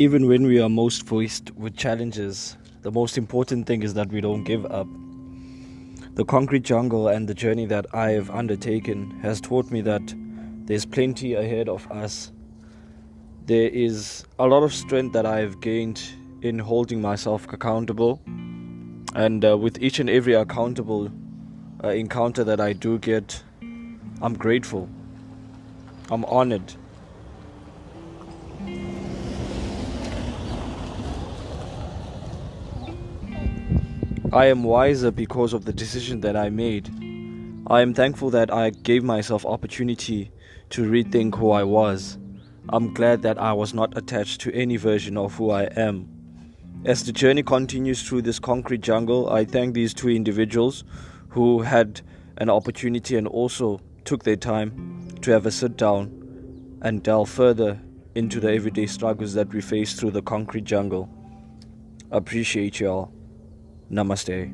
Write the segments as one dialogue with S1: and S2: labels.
S1: Even when we are most faced with challenges, the most important thing is that we don't give up. The concrete jungle and the journey that I have undertaken has taught me that there's plenty ahead of us. There is a lot of strength that I have gained in holding myself accountable, and with each and every accountable encounter that I do get, I'm grateful. I'm honored. I am wiser because of the decision that I made. I am thankful that I gave myself opportunity to rethink who I was. I'm glad that I was not attached to any version of who I am. As the journey continues through this concrete jungle, I thank these two individuals who had an opportunity and also took their time to have a sit down and delve further into the everyday struggles that we face through the concrete jungle. Appreciate y'all. Namaste.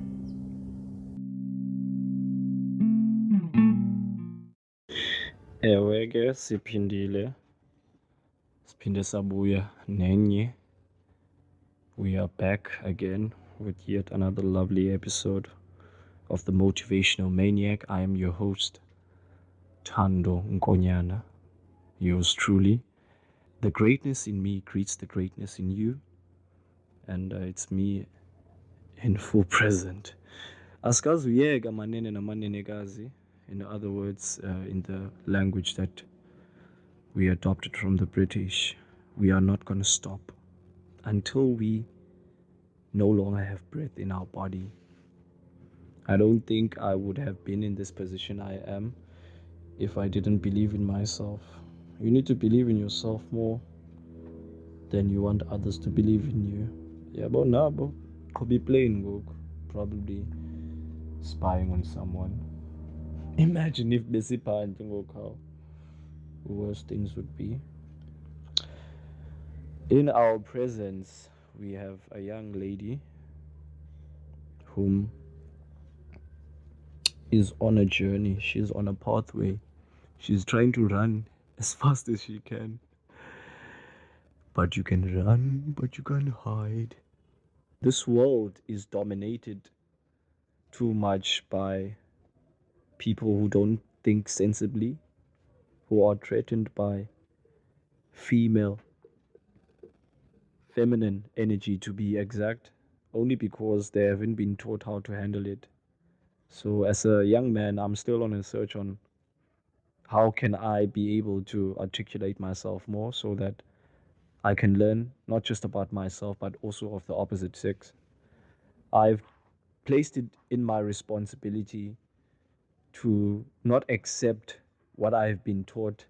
S1: Ewe ke siphinde sabuya nenye. We are back again with yet another lovely episode of the Motivational Maniac. I am your host, Thando Nkonyana, yours truly. The greatness in me greets the greatness in you, and it's me in full present. Asikazuyeka manene namanenekazi. In other words, in the language that we adopted from the British, we are not going to stop until we no longer have breath in our body. I don't think I would have been in this position I am if I didn't believe in myself. You need to believe in yourself more than you want others to believe in you. Yeah, but now, could be playing book, probably spying on someone. Imagine if besiphandle ngoku how worse things would be. In our presence, we have a young lady whom is on a journey. She's on a pathway. She's trying to run as fast as she can. But you can run, but you can't hide. This world is dominated too much by people who don't think sensibly, who are threatened by feminine energy to be exact, only because they haven't been taught how to handle it. So as a young man, I'm still on a search on how can I be able to articulate myself more so that I can learn not just about myself, but also of the opposite sex. I've placed it in my responsibility to not accept what I've been taught,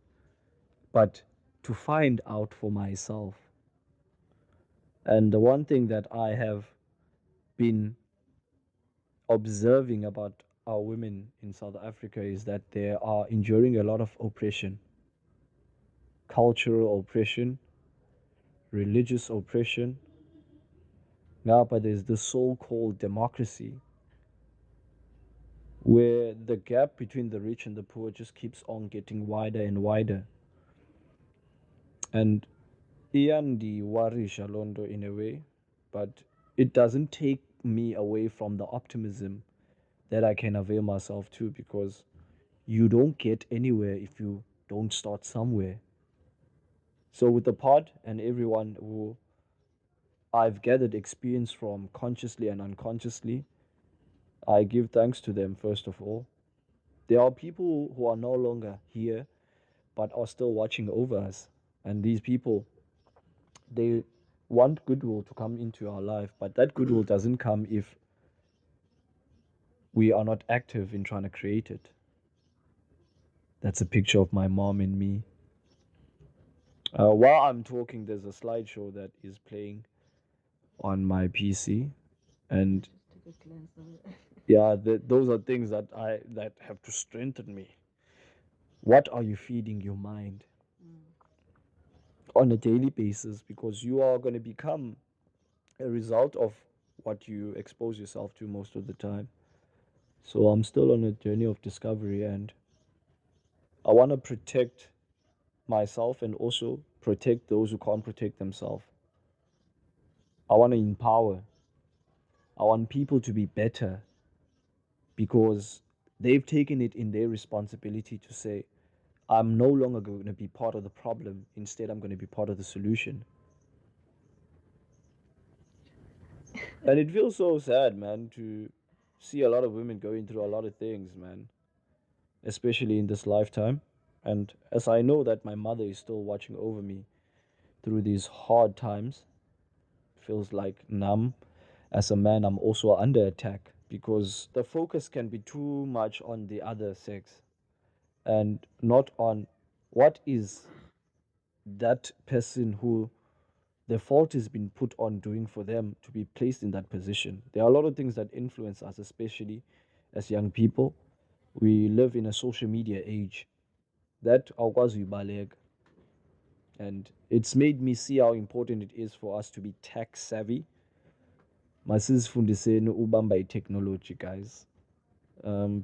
S1: but to find out for myself. And the one thing that I have been observing about our women in South Africa is that they are enduring a lot of oppression, cultural oppression, religious oppression. Now, but there's the so-called democracy where the gap between the rich and the poor just keeps on getting wider and wider. And iyandiwarisha londo in a way, but it doesn't take me away from the optimism that I can avail myself to, because you don't get anywhere if you don't start somewhere. So with the pod and everyone who I've gathered experience from consciously and unconsciously, I give thanks to them first of all. There are people who are no longer here but are still watching over us. And these people, they want goodwill to come into our life, but that goodwill doesn't come if we are not active in trying to create it. That's a picture of my mom and me. While I'm talking, there's a slideshow that is playing on my PC, and yeah, those are things that have to strengthen me. What are you feeding your mind on a daily basis? Because you are going to become a result of what you expose yourself to most of the time. So I'm still on a journey of discovery, and I want to protect myself and also protect those who can't protect themselves. I want to empower. I want people to be better because they've taken it in their responsibility to say, I'm no longer going to be part of the problem. Instead, I'm going to be part of the solution. And it feels so sad, man, to see a lot of women going through a lot of things, man, especially in this lifetime. And as I know that my mother is still watching over me through these hard times, it feels like numb. As a man, I'm also under attack because the focus can be too much on the other sex and not on what is that person who the fault has been put on doing for them to be placed in that position. There are a lot of things that influence us, especially as young people. We live in a social media age that awukwazi uyibaleka, and it's made me see how important it is for us to be tech savvy. Masizifundiseni ubamba technology, guys.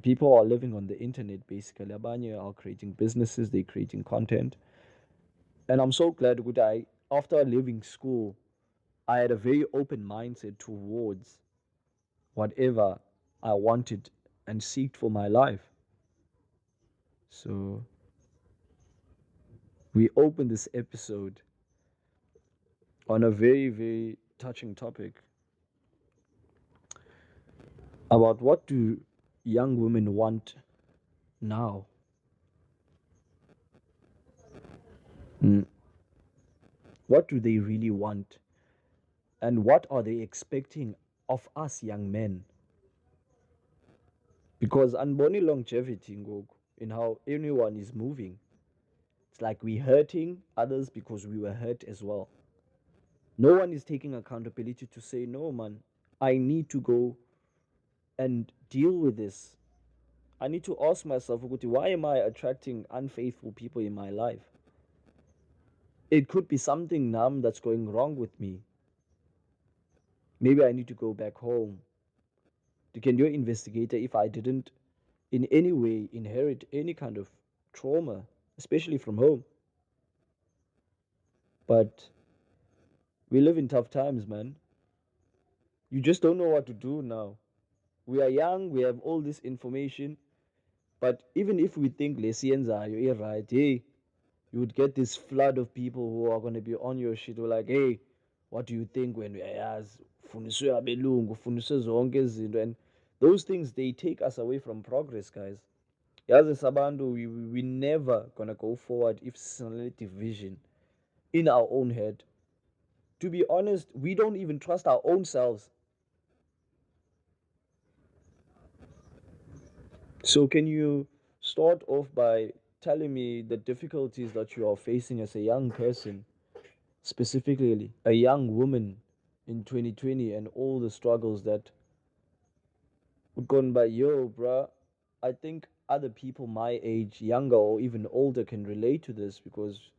S1: People are living on the internet basically. Abanye are creating businesses, they're creating content. And I'm so glad that after leaving school, I had a very open mindset towards whatever I wanted and seeked for my life. So we open this episode on a very, very touching topic about what do young women want now. Mm. What do they really want? And what are they expecting of us young men? Because unbony longevity ngoku, in how anyone is moving. It's like we hurting others because we were hurt as well. No one is taking accountability to say, no, man, I need to go and deal with this. I need to ask myself, why am I attracting unfaithful people in my life? It could be something numb that's going wrong with me. Maybe I need to go back home. Can you investigate if I didn't in any way inherit any kind of trauma, especially from home? But we live in tough times, man. You just don't know what to do now. We are young, we have all this information, but even if we think lesiyenzayo right, hey, you would get this flood of people who are going to be on your shit. Who are like, hey, what do you think when uyayazi? Ufundiswe abelungu, ufundiswe zonke izinto. And those things, they take us away from progress, guys. Yazi sabantu, we never gonna go forward if it's division in our own head. To be honest, we don't even trust our own selves. So can you start off by telling me the difficulties that you are facing as a young person, specifically a young woman in 2020, and all the struggles that would gone by? Yo, bruh, I think other people my age, younger or even older, can relate to this because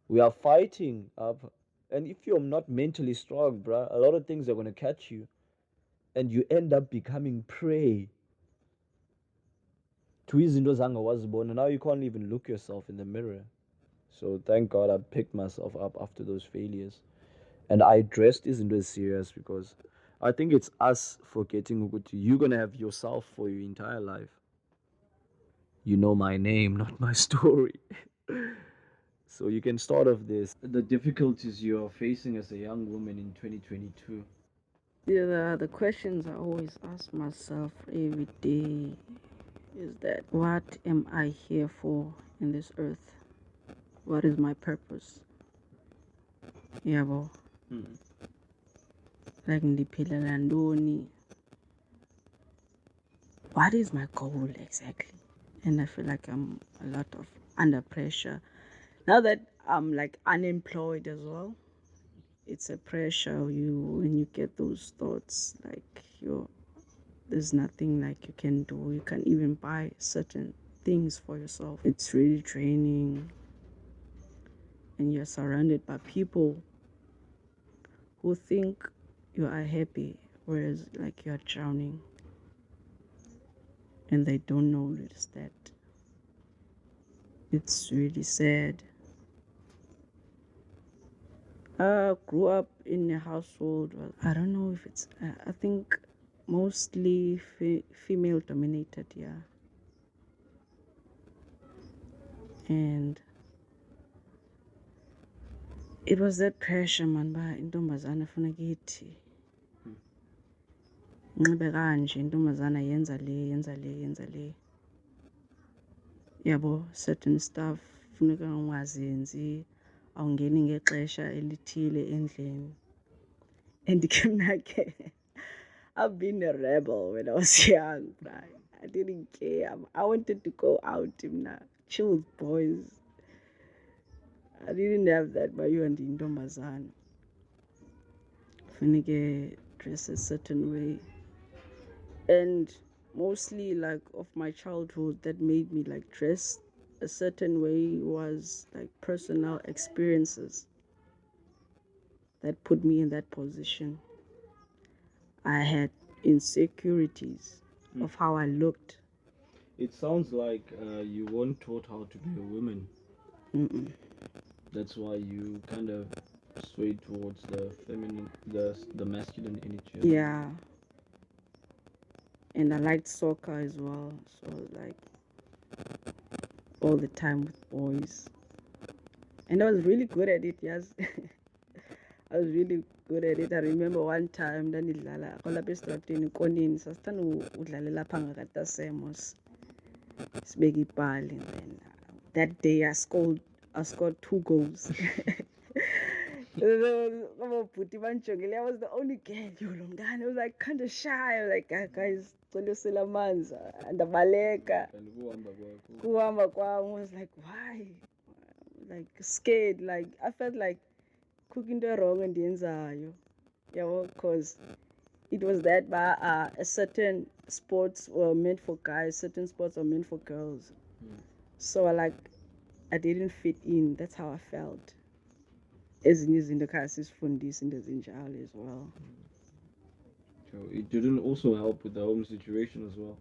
S1: we are fighting up. And if you're not mentally strong, bruh, a lot of things are going to catch you and you end up becoming prey to izinto zangawazibona. Now you can't even look yourself in the mirror. So thank God I picked myself up after those failures. And I addressed izinto serious because I think it's us forgetting what you're going to have yourself for your entire life. You know my name, not my story. So you can start off this. The difficulties you're facing as a young woman in 2022.
S2: Yeah, the questions I always ask myself every day is that what am I here for in this earth? What is my purpose? Yeah, well, like ndiphilela ntoni? What is my goal exactly? And I feel like I'm a lot of under pressure. Now that I'm like unemployed as well, it's a pressure you when you get those thoughts like there's nothing like you can do. You can't even buy certain things for yourself. It's really draining. And you're surrounded by people who think you are happy, whereas like you're drowning. And they don't notice that. It's really sad. Grew up in a household, well, I don't know if it's, I think mostly female dominated, yeah. And it was that pressure, man, ba intombazana funeka ithi nxibe kanje, intombazana yenza le. Yabo, certain stuff funeka ungazenzi, awungeni ngexesha elithile endlini. And I've been a rebel when I was young, right? I didn't care. I wanted to go out and chill with boys. I didn't have that, but you and intombazana. Funeke dress a certain way. And mostly like of my childhood that made me like dress a certain way was like personal experiences that put me in that position. I had insecurities of how I looked.
S1: It sounds like you weren't taught how to be a woman.
S2: Mm-mm.
S1: That's why you kind of swayed towards the feminine, the masculine energy.
S2: Yeah. And I liked soccer as well. So like all the time with boys. And I was really good at it, yes. I was really good at it. I remember one time ndandidlala kwalapha esitratweni konini, sasithanda udlalela apha ngakatasemos sibeke ipali. And then that day I scored 2 goals. I was the only girl. I was like kind of shy. I was like, guys, ndabaleka. Kuhamba kwam. I was like, why? Like scared. Like I felt like cooking the wrong and yenzayo. Yeah, well, because it was that a certain sports were meant for guys, certain sports are meant for girls. So I didn't fit in. That's how I felt. Ezinye izinto kha sisifundisa into ezinjalo as well.
S1: So it didn't also help with the home situation as well.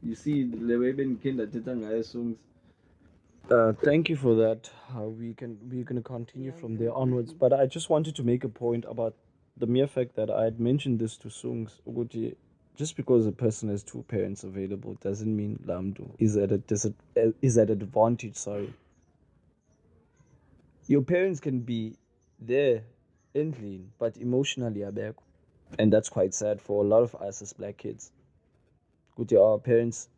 S1: You see, the way Ben Kinda Titanga songs. Thank you for that. We're gonna continue from there onwards. But I just wanted to make a point about the mere fact that I had mentioned this to Sungs. Ukuthi, just because a person has two parents available doesn't mean Lamdo is at advantage. Sorry, your parents can be there, endling, but emotionally abeko, and that's quite sad for a lot of us as black kids. Ukuthi, our parents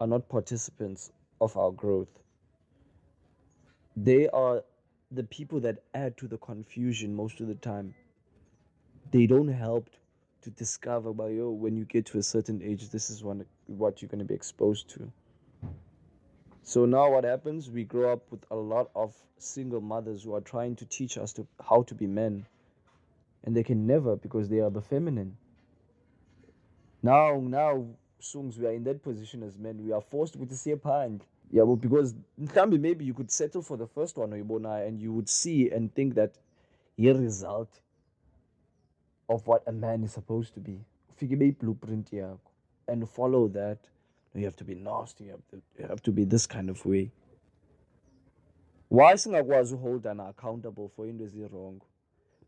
S1: are not participants of our growth. They are the people that add to the confusion most of the time. They don't help to discover by when you get to a certain age, this is what you're going to be exposed to. So now what happens, we grow up with a lot of single mothers who are trying to teach us how to be men, and they can never, because they are the feminine. Now Sungs, we are in that position as men. We are forced to see a pand. Yeah, well, because maybe you could settle for the first one, and you would see and think that your result of what a man is supposed to be. Figure a blueprint here and follow that. You have to be nasty. You have to be this kind of way. Why singakwazi hold an accountable for into wrong,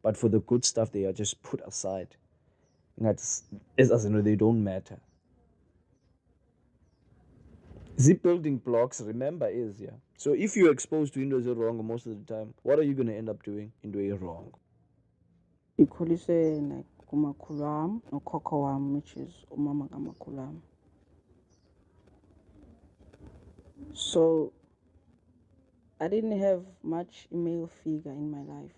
S1: but for the good stuff they are just put aside. As they don't matter. The building blocks, remember, is so if you're exposed to into wrong most of the time, what are you going to end up doing into wrong?
S2: Ikholise like kumakhulu wam nokhokho wam, which is umama kamakhulu wam. So I didn't have much male figure in my life,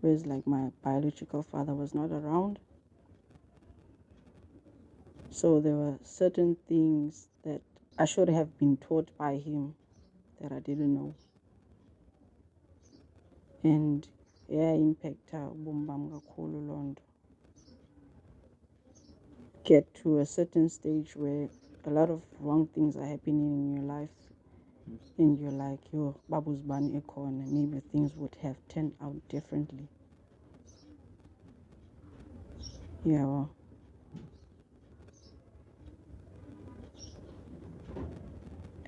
S2: whereas like my biological father was not around. So there were certain things that I should have been taught by him that I didn't know. And impact ubomi bam kakhulu loo nto. Get to a certain stage where a lot of wrong things are happening in your life, and you're like, babu's bani ekhona, maybe things would have turned out differently. Yeah, well.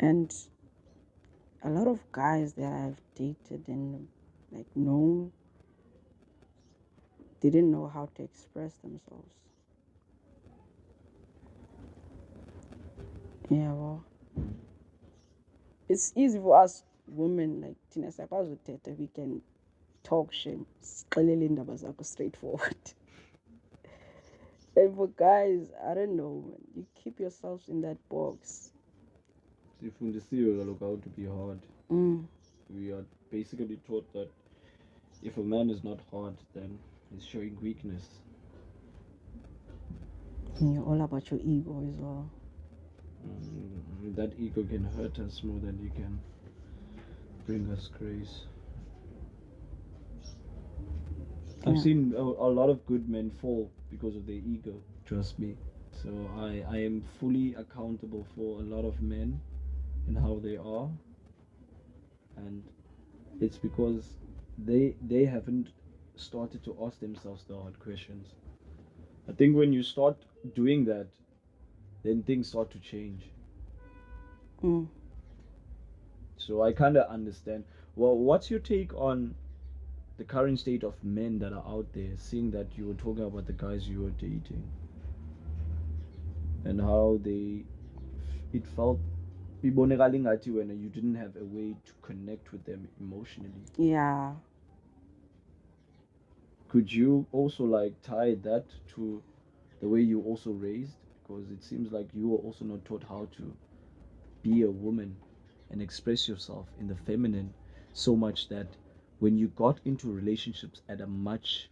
S2: And a lot of guys that I've dated and like known didn't know how to express themselves. Yeah, well, it's easy for us women, like Tina Sakazo Tete, we can talk shame, straightforward. And for guys, I don't know, man, you keep yourselves in that box.
S1: Sifundisiwe kaloku how to be hard. We are basically taught that if a man is not hard, then he's showing weakness.
S2: And you're all about your ego as well.
S1: That ego can hurt us more than it can bring us grace. I've seen a lot of good men fall because of their ego, trust me. So I am fully accountable for a lot of men and how they are. And it's because they haven't started to ask themselves the hard questions. I think when you start doing that, then things start to change. So I kind of understand. Well, what's your take on the current state of men that are out there, seeing that you were talking about the guys you were dating and how it felt ibonakala ingathi when you didn't have a way to connect with them emotionally?
S2: Yeah.
S1: Could you also like tie that to the way you also raised? Because it seems like you were also not taught how to be a woman and express yourself in the feminine, so much that when you got into relationships at a much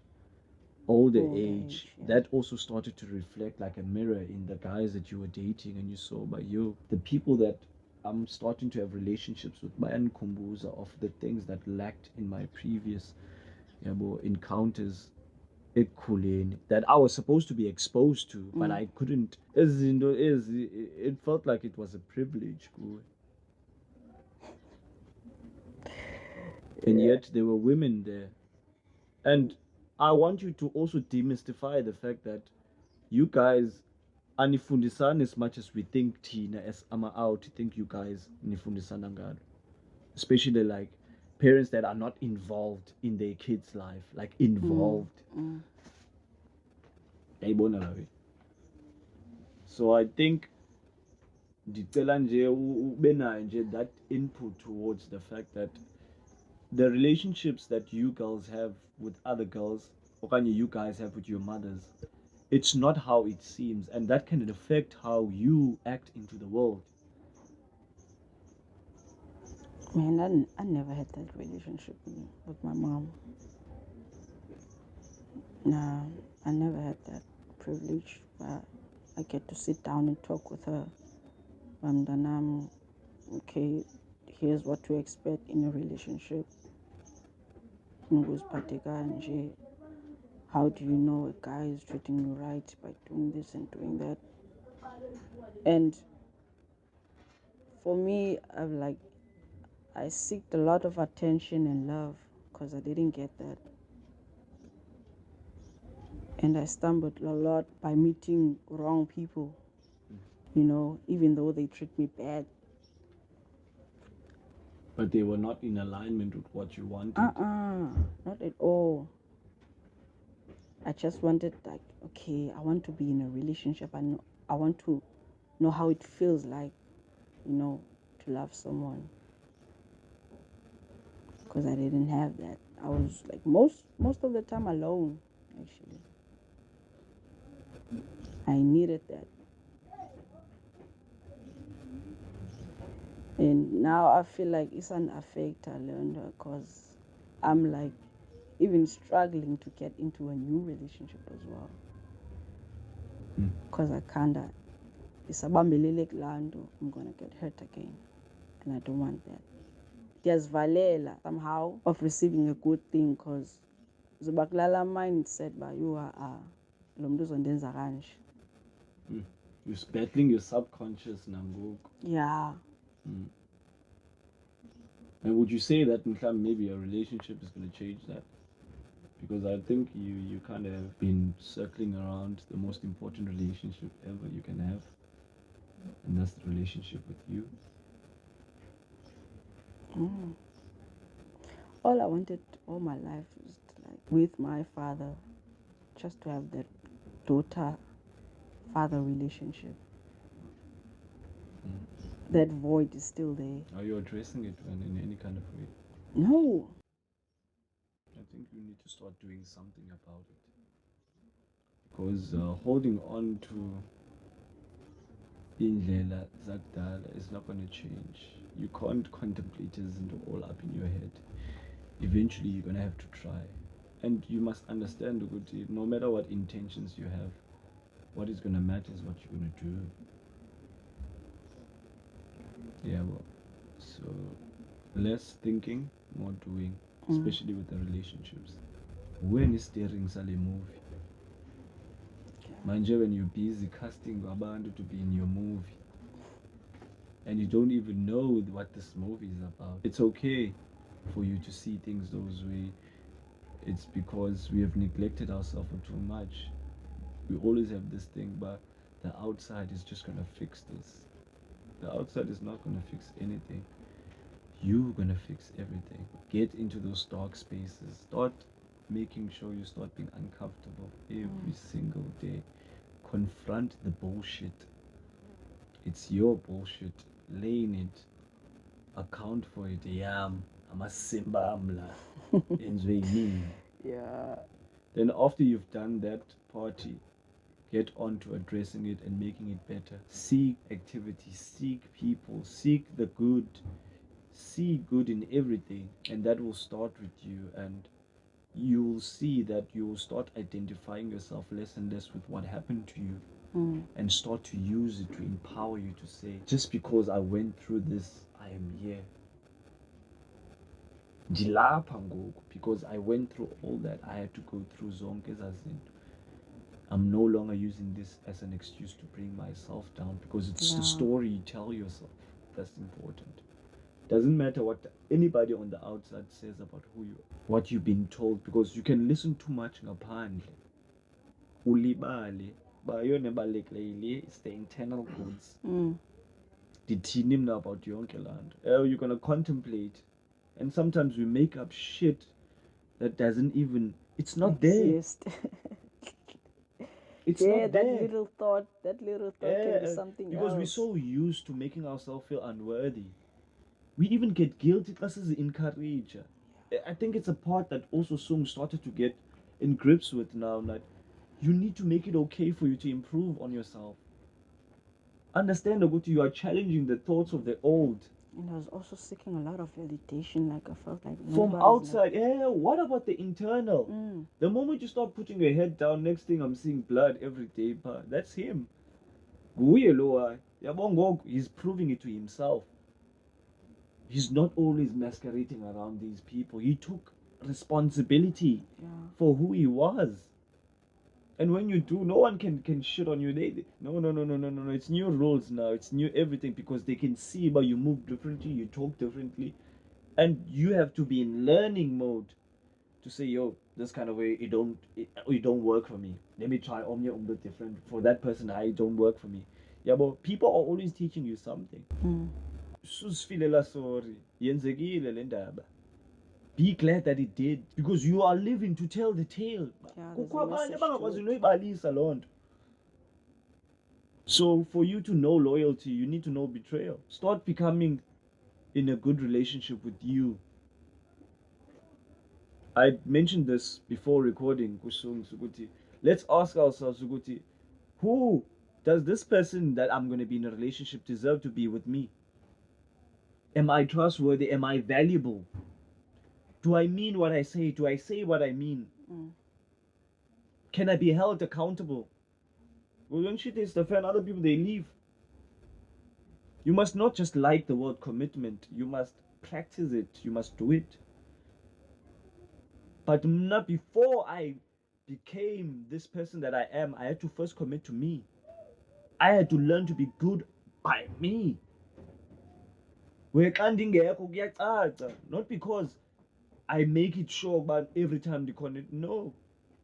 S1: older age, that also started to reflect like a mirror in the guys that you were dating and you saw. By you, the people that I'm starting to have relationships with, my Kumbuza of the things that lacked in my previous encounters that I was supposed to be exposed to, but I couldn't. It felt like it was a privilege. And yet there were women there. And I want you to also demystify the fact that you guys anifundisana as much as we think Tina as ama out think you guys nifundisana ngalo. Especially like parents that are not involved in their kids' life, like involved. So I think that input towards the fact that the relationships that you girls have with other girls, or you guys have with your mothers, it's not how it seems, and that can affect how you act into the world.
S2: Man, I never had that relationship with my mom. Nah, I never had that privilege. I get to sit down and talk with her. Okay, here's what to expect in a relationship. How do you know a guy is treating you right by doing this and doing that? And for me, I seeked a lot of attention and love because I didn't get that. And I stumbled a lot by meeting wrong people, even though they treat me bad.
S1: But they were not in alignment with what you wanted.
S2: Not at all. I just wanted, like, okay, I want to be in a relationship. I want to know how it feels like, to love someone. Because I didn't have that. I was like most of the time alone, actually. I needed that. And now I feel like it's an effect I learned because I'm like even struggling to get into a new relationship as well. Because I kinda I'm gonna get hurt again. And I don't want that. There's valela somehow of receiving a good thing because Zubaklala mindset by you are Lomduzondenza kanje.
S1: You're battling your subconscious nangoku.
S2: Yeah.
S1: And would you say that maybe a relationship is going to change that? Because I think you kind of have been circling around the most important relationship ever you can have, and that's the relationship with you.
S2: All I wanted all my life was to, like, with my father, just to have that daughter-father relationship. That void is still there.
S1: Are you addressing it in any kind of way?
S2: No.
S1: I think you need to start doing something about it. Because holding on to indlela zakudala is not going to change. You can't contemplate it all up in your head. Eventually, you're going to have to try. And you must understand, Uguti, no matter what intentions you have, what is going to matter is what you're going to do. Yeah, well, so less thinking, more doing, especially with the relationships. When is steering Sally movie? Manje, when you're busy casting abantu to be in your movie and you don't even know what this movie is about, it's okay for you to see things those way. It's because we have neglected ourselves for too much. We always have this thing, but the outside is just gonna fix this. The outside is not gonna fix anything. You're gonna fix everything. Get into those dark spaces. Start making sure you start being uncomfortable every single day. Confront the bullshit. It's your bullshit. Lay in it. Account for it. Yeah, I'm a simba amla.
S2: Yeah.
S1: Then after you've done that party, get on to addressing it and making it better. Seek activity, seek people, seek the good, see good in everything, and that will start with you. And you'll see that you'll start identifying yourself less and less with what happened to you, and start to use it to empower you to say, just because I went through this, I am here. Ndilapha ngoku because I went through all that I had to go through zonke ezaa zinto. I'm no longer using this as an excuse to bring myself down, because it's the story you tell yourself that's important. Doesn't matter what anybody on the outside says about who you are, what you've been told, because you can listen too much ngaphandle. Ulibale, bayona ebalulekileyo is the internal goods. Ndithini mna about yonke laa nto? You're gonna contemplate, and sometimes we make up shit that doesn't even, it's not
S2: exist.
S1: there. It's
S2: yeah,
S1: not
S2: that
S1: there.
S2: little thought can be something
S1: because
S2: else.
S1: we're so used to making ourselves feel unworthy. We even get guilty because it's encourage. I think it's a part that also Sung started to get in grips with now, that you need to make it okay for you to improve on yourself. Understand that you are challenging the thoughts of the old.
S2: And I was also seeking a lot of validation, like I felt like
S1: From outside. What about the internal? The moment you start putting your head down, next thing I'm seeing blood every day, but that's him. He's proving it to himself. He's not always masquerading around these people. He took responsibility for who he was. And when you do, no one can shit on you. No. It's new rules now. It's new everything, because they can see, but you move differently, you talk differently, and you have to be in learning mode to say, yo, this kind of way it don't work for me. Let me try a bit different. For that person, I don't work for me. Yeah, but people are always teaching you something. Susifilela sorry. Yenzekile le ndaba. Be glad that it did, because you are living to tell the tale. So for you to know loyalty, you need to know betrayal. Start becoming in a good relationship with you. I mentioned this before recording. Let's ask ourselves, who does this person that I'm going to be in a relationship deserve to be with me? Am I trustworthy? Am I valuable? Do I mean what I say? Do I say what I mean? Can I be held accountable? Well, when shit is the fan, other people, they leave. You must not just like the word commitment. You must practice it. You must do it. But not before I became this person that I am, I had to first commit to me. I had to learn to be good by me. Not because I make it sure about every time they connect. No.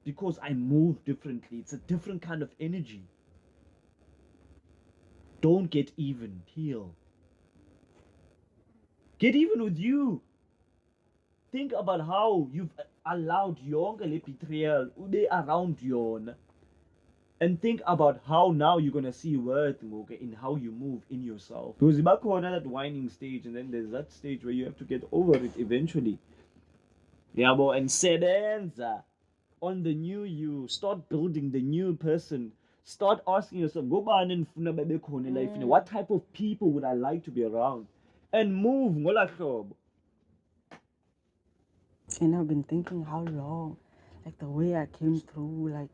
S1: Because I move differently. It's a different kind of energy. Don't get even. Heal. Get even with you. Think about how you've allowed yonke betrayal around you. And think about how now you're gonna see worth in how you move in yourself. Because you back on that whining stage, and then there's that stage where you have to get over it eventually. Yeah, but and sedenza on the new you. Start building the new person. Start asking yourself, go back and what type of people would I like to be around? And move.
S2: And I've been thinking how long, like the way I came through, like,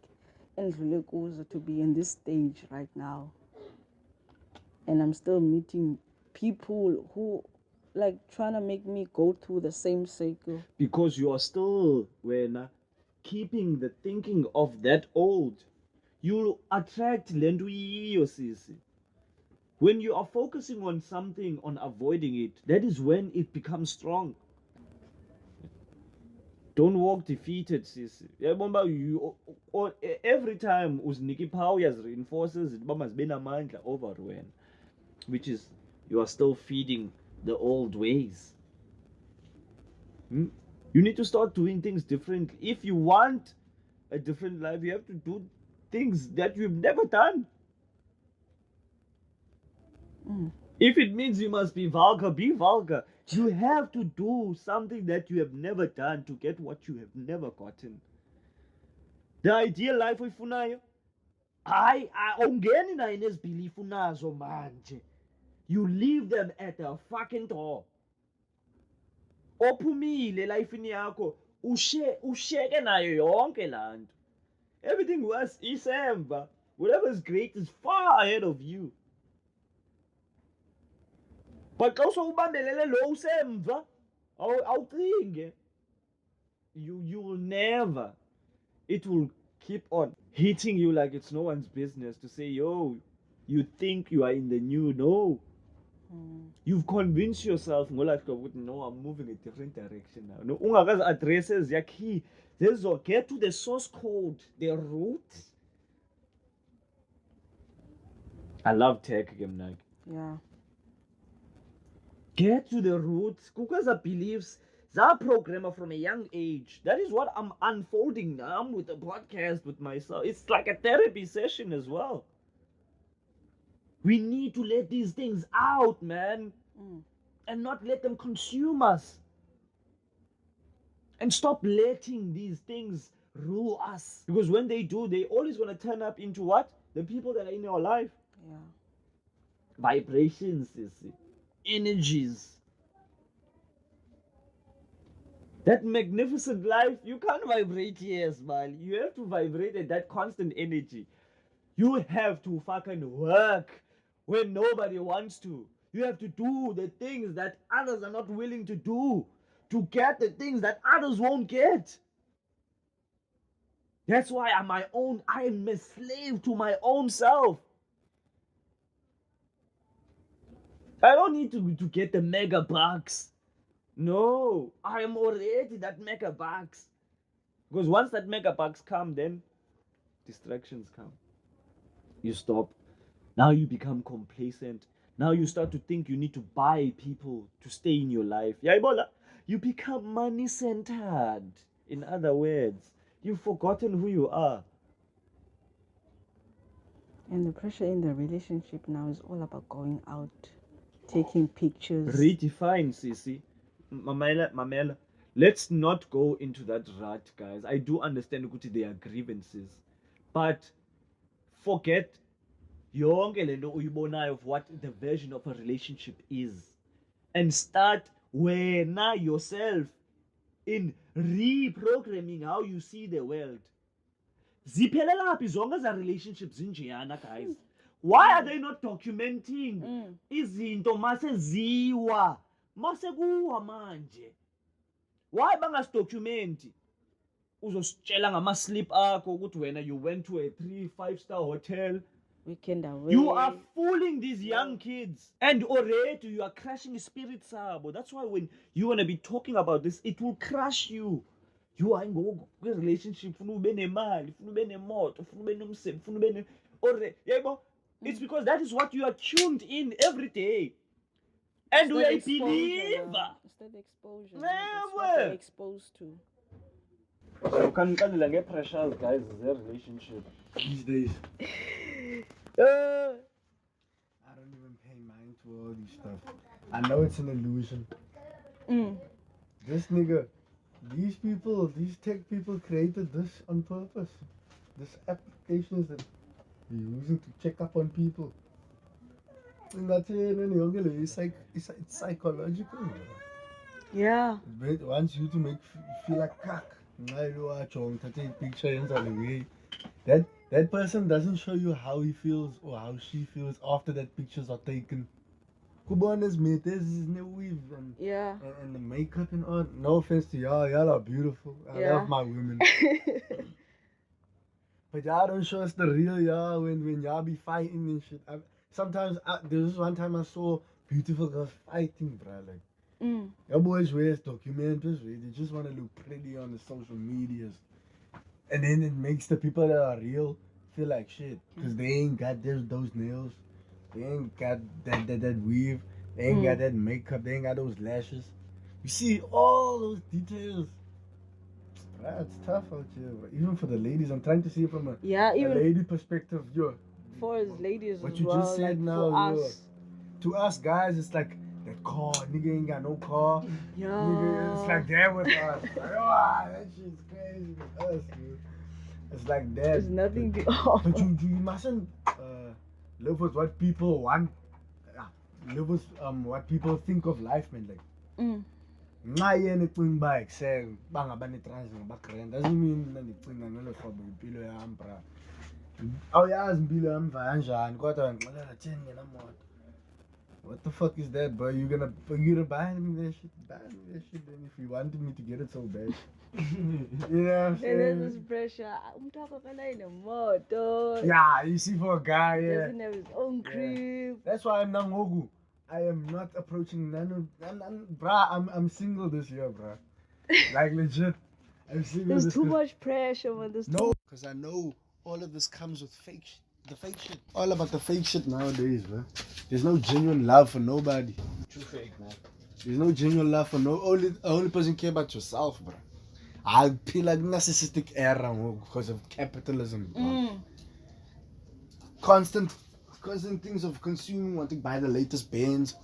S2: and really goes to be in this stage right now. And I'm still meeting people who, like, trying to make me go through the same cycle.
S1: Because you are still keeping the thinking of that old. You attract lenduiyo sisi. When you are focusing on something, on avoiding it, that is when it becomes strong. Don't walk defeated, sis. Remember, you or every time uzniki power reinforces it must be amandla over when, which is you are still feeding the old ways. You need to start doing things differently. If you want a different life, you have to do things that you've never done. If it means you must be vulgar, be vulgar. You have to do something that you have never done to get what you have never gotten. The ideal life oyifunayo, hayi awungeni nayo nezibhilifu unazo manje. You leave them at the fucking door. Ophumile elifini yakho, usheke nayo yonke lanto. Everything worse isemva. Whatever is great is far ahead of you. But xa usowubambelele lo usemva, awucinge. You will never. It will keep on hitting you like it's no one's business to say, yo, you think you are in the new. No. You've convinced yourself, no, I'm moving a different direction now. No, ungakazi addresses ya key. Get to the source code, the root. I love tech again,
S2: Yeah.
S1: Get to the roots. Kukaza beliefs. That programmer from a young age. That is what I'm unfolding now with the podcast with myself. It's like a therapy session as well. We need to let these things out, man. And not let them consume us. And stop letting these things rule us. Because when they do, they always going to turn up into what? The people that are in your life.
S2: Yeah.
S1: Vibrations, energies. That magnificent life, you can't vibrate here, man. You have to vibrate at that constant energy. You have to fucking work when nobody wants to. You have to do the things that others are not willing to do to get the things that others won't get. That's why I am a slave to my own self. I don't need to get the mega bucks. No, I am already that mega bucks. Because once that mega bucks come, then distractions come. You stop. Now you become complacent. Now you start to think you need to buy people to stay in your life. You become money-centered. In other words, you've forgotten who you are.
S2: And the pressure in the relationship now is all about going out, taking pictures.
S1: Redefine, Sisi. Mamela, let's not go into that rut, guys. I do understand that there are grievances, but forget yonke lento uyibonayo of what the version of a relationship is, and start wena yourself in reprogramming how you see the world. Ziphelelaphi zonke za relationships zinjeyana, guys? Why are they not documenting izinto maseziwa masekuwa manje? Why bangasidocumenti? Uzositshela ngama-slip akho ukuthi wena you went to a 3-5-star hotel.
S2: Weekend away.
S1: You are fooling these young kids, and already you are crushing spirit sabo. That's why when you want to be talking about this, it will crush you. You are in a relationship, it's because that is what you are tuned in every day. And
S2: It's
S1: we
S2: that
S1: are
S2: exposure,
S1: believe.
S2: though. It's that exposure.
S1: Man,
S2: That's what they're exposed to.
S1: So can get pressures, guys, their relationship these days.
S3: I don't even pay mind to all this stuff. I know it's an illusion. This nigga, these people, these tech people created this on purpose. This applications that you're using to check up on people. It's psychological.
S2: Yeah.
S3: It wants you to make feel like cock. Take picture that person doesn't show you how he feels or how she feels after that pictures are taken. Kubona's mate, this is no weave and the makeup and all. No offense to y'all, y'all are beautiful. I love my women. But y'all don't show us the real y'all when y'all be fighting and shit. There was one time I saw beautiful girls fighting, bro. Like, your boys wear documentaries, they just want to look pretty on the social medias. And then it makes the people that are real feel like shit. Because they ain't got those nails. They ain't got that weave. They ain't got that makeup. They ain't got those lashes. You see all those details. Bruh, it's tough out here. Bro. Even for the ladies, I'm trying to see it from a lady perspective.
S2: For as ladies
S3: what
S2: as
S3: you
S2: well,
S3: just said
S2: like
S3: now,
S2: for us.
S3: To us guys, it's like that car. Nigga ain't got no car.
S2: Yeah.
S3: Nigga, it's like that with us. Like, that shit's crazy with us, dude. It's like that.
S2: There's nothing but
S3: you mustn't live with what people want. Live with what people think of life, man. Like, nxa yena ecinga uba ekuse bangabanetransi ngabagrand doesn't mean mna ndicinga ngelo hlobo impilo yam bra awuyazi impilo yam va kanjani kodwa ngixelela theni ngenamoto. What the fuck is that, bro? You're gonna buy me that shit? Buy me that shit then if you wanted me to get it so bad. You know what I'm saying?
S2: And there's this pressure.
S3: Yeah, you see, for a guy,
S2: He doesn't have his own crib.
S3: That's why I'm Nangogu. I am not approaching none. Bruh, I'm single this year, bruh. Like, legit. I'm single.
S2: There's too much pressure, man.
S3: No, because I know all of this comes with fake shit. The fake shit. All about the fake shit nowadays, bro. There's no genuine love for nobody.
S1: Too fake, man.
S3: There's no genuine love for only person care about yourself, bro. I feel like narcissistic era because of capitalism, bro. Constant things of consuming, wanting to buy the latest bands,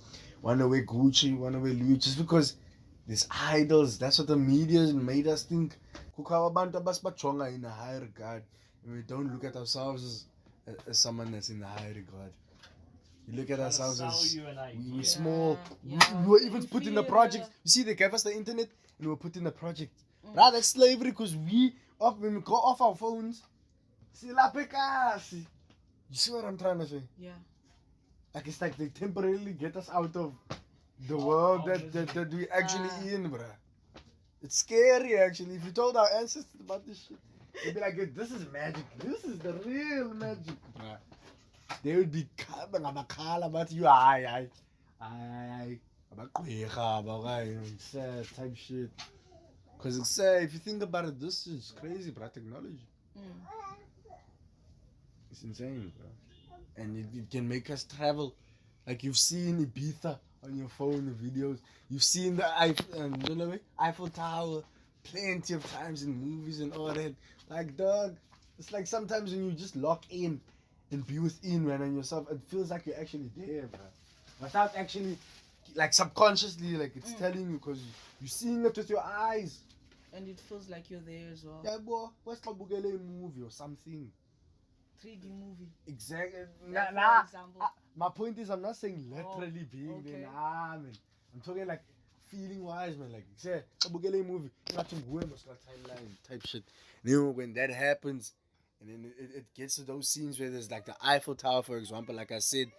S3: want to wear Gucci, want to wear Louis, just because these idols. That's what the media made us think. In a high regard, and we don't look at ourselves as someone that's in the high regard. You look at ourselves as we're small. We were even put in the project. You see, they gave us the internet and we were put in the project. Right, that's slavery because when we go off our phones, see la pecasi. You see what I'm trying to say?
S2: Yeah.
S3: Like it's like they temporarily get us out of the world that we actually in, bruh. It's scary actually. If you told our ancestors about this shit, they'd be like, this is magic. This is the real magic, bruh. They would be about you, aye. Sad type shit. Because it's if you think about it, this is crazy, bro. Technology. It's insane, bro. And it can make us travel. Like you've seen Ibiza on your phone, the videos. You've seen the Eiffel Tower plenty of times in movies and all that. Like, dog, it's like sometimes when you just lock in and be within, man, and yourself, it feels like you're actually there, bro. Without actually, like, subconsciously, like, it's telling you because you're seeing it with your eyes.
S2: And it feels like you're there as well.
S3: Yeah, boy. What's a movie or something?
S2: 3D movie.
S3: Exactly.
S2: Like, for example.
S3: My point is, I'm not saying literally being there. Nah, man. I'm talking like feeling-wise, man. Like, say, a movie, timeline type shit. You know, when that happens, and then it gets to those scenes where there's like the Eiffel Tower, for example, like I said,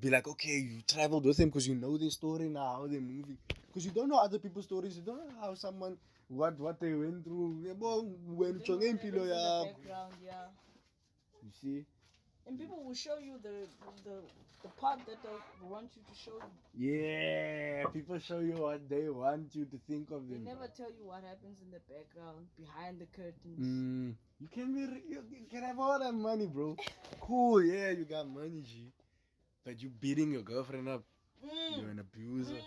S3: be like, okay, you traveled with them because you know their story now, how they're moving. Because you don't know other people's stories. You don't know how someone, what they went through. When
S2: the background, yeah.
S3: You see?
S2: And people will show you the part that they want you to show you.
S3: Yeah, people show you what they want you to think of them.
S2: They never tell you what happens in the background, behind the curtains.
S3: You can have all that money, bro. Cool, yeah, you got money, G. But you beating your girlfriend up. You're an abuser.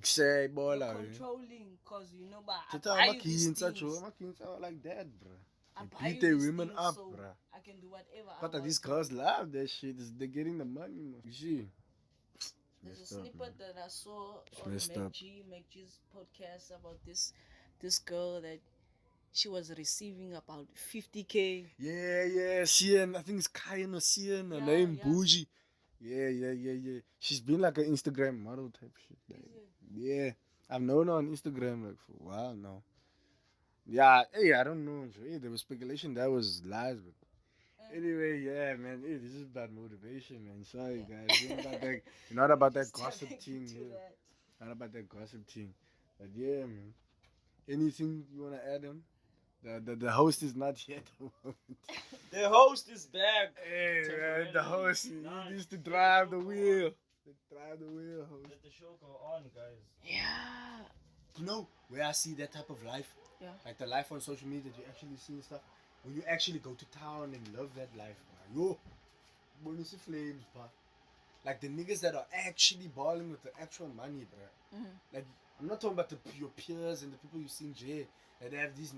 S3: say, boy,
S2: You're
S3: like.
S2: controlling, cause you know, but I
S3: Tata,
S2: buy
S3: my
S2: you these
S3: kids
S2: things.
S3: are like that, bro.
S2: I
S3: They
S2: buy
S3: beat
S2: you
S3: their
S2: these
S3: women
S2: things
S3: up,
S2: so
S3: bro.
S2: I can do whatever I
S3: But
S2: want.
S3: these girls love that shit. They're getting the money, man. You see?
S2: There's a
S3: Messed up,
S2: snippet
S3: man.
S2: that I saw
S3: It's
S2: on
S3: messed up.
S2: MacG's podcast about this girl that she was receiving about 50K.
S3: Yeah, Sian. I think it's Kayan or Sian. Her
S2: Yeah,
S3: name
S2: yeah.
S3: Bougie. Yeah. She's been like an Instagram model type shit. Like,
S2: Is it?
S3: yeah. I've known her on Instagram like for a while now. Yeah, hey, I don't know. Hey, there was speculation that was lies, but anyway, yeah, man. Hey, this is about motivation, man. Sorry, guys. Not about that gossip thing. Yeah. Not about that gossip thing. But yeah, man. Anything you wanna add on? The host is not yet.
S1: The host is back.
S3: Hey, man, the
S1: Temporarily.
S3: host
S1: Nah,
S3: needs to
S1: let the
S3: drive
S1: show
S3: the
S1: go
S3: wheel.
S1: on.
S3: Drive the wheel, host.
S1: Let the show go on, guys.
S2: Yeah.
S3: You know where I see that type of life?
S2: Yeah.
S3: Like the life on social media that you actually see and stuff. When you actually go to town and love that life, man. Yo, bonus flames, but like the niggas that are actually balling with the actual money, bro. Like I'm not talking about your peers and the people you see in jail that have these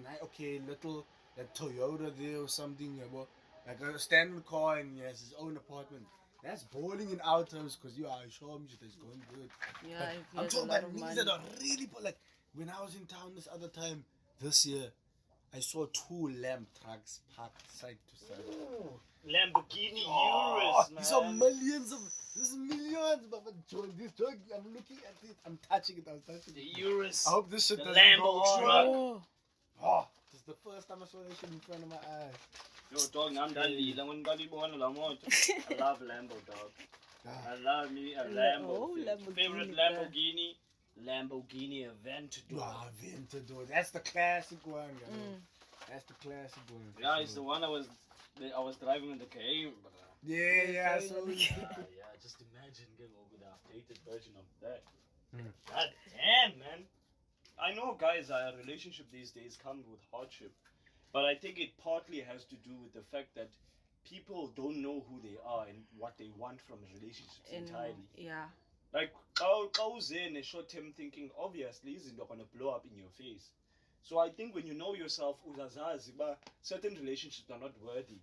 S3: little that Toyota there or something, you know, like a standard car and he has his own apartment. That's balling in our terms because you are sure that's going good.
S2: Yeah,
S3: But I'm talking about niggas that are really like when I was in town this year, I saw 2 lamp trucks parked side to side.
S1: Lamborghini Urus, man.
S3: These are millions of. This is millions, but this drug, I'm looking at it, I'm touching it.
S1: The Urus.
S3: I hope this shit
S1: The
S3: doesn't
S1: Lambo
S3: go on.
S1: truck.
S3: Oh, this is the first time I saw that shit in front of my eyes.
S1: Yo, dog, I'm done. I love Lambo, dog. I love me a Lambo.
S2: Oh, Lamborghini,
S1: Favorite
S2: bruh.
S1: Lamborghini Aventador.
S3: Aventador. That's the classic one, That's the classic one.
S1: Yeah, it's the one I was driving in the game. But,
S3: Yeah, so
S1: yeah, just imagine getting over the updated version of that. God damn, man. I know, guys, our relationship these days comes with hardship, but I think it partly has to do with the fact that people don't know who they are and what they want from relationships entirely.
S2: Yeah.
S1: Like, goes in a short term thinking, obviously, isn't going to blow up in your face. So I think when you know yourself, uzazazi, certain relationships are not worthy.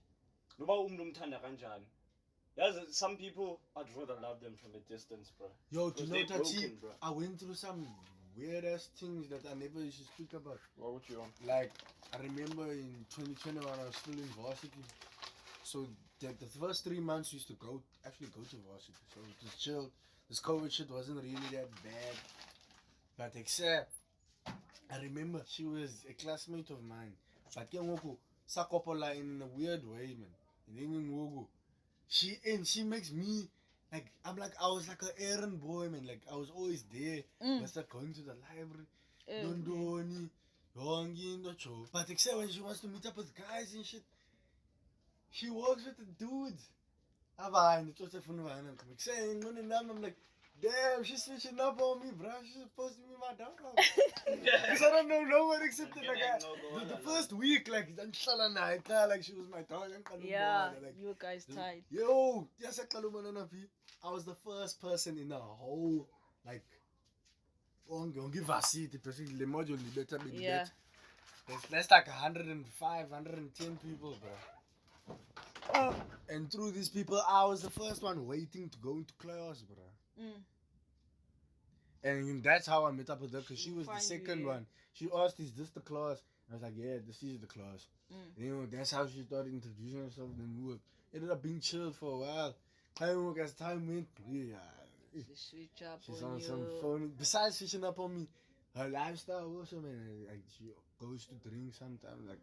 S1: Some people, I'd rather love them from a distance, bro.
S3: Yo, do you know
S1: they're
S3: that
S1: broken, bro.
S3: I went through some weird ass things that I never used to speak about.
S1: What would you want?
S3: Like, I remember in 2020 when I was still in varsity. So the first 3 months we used to go to varsity. So it was chill. This COVID shit wasn't really that bad. But except, I remember she was a classmate of mine. But sakopola in a weird way, man. She makes me like I was like an errand boy, man. Like I was always there. I started going to the library. But except when she wants to meet up with guys and shit, she works with the dudes. I'm like, damn, she's switching up on me, bro. She's supposed to be my dog. Because I don't know no one except the first week, like she was my dog.
S2: Yeah, you guys tied.
S3: Yo, yes, I was the first person in the whole, like,
S2: Yeah.
S3: That's like 105, 110 people, bro. And through these people, I was the first one waiting to go into class, bro. And that's how I met up with her, because she was the second one. She asked, is this the class? I was like, yeah, this is the class. And, that's how she started introducing herself. Then we ended up being chilled for a while. As time went, she's on some phone. Besides switching up on me, her lifestyle also, man. Like, she goes to drink sometimes, like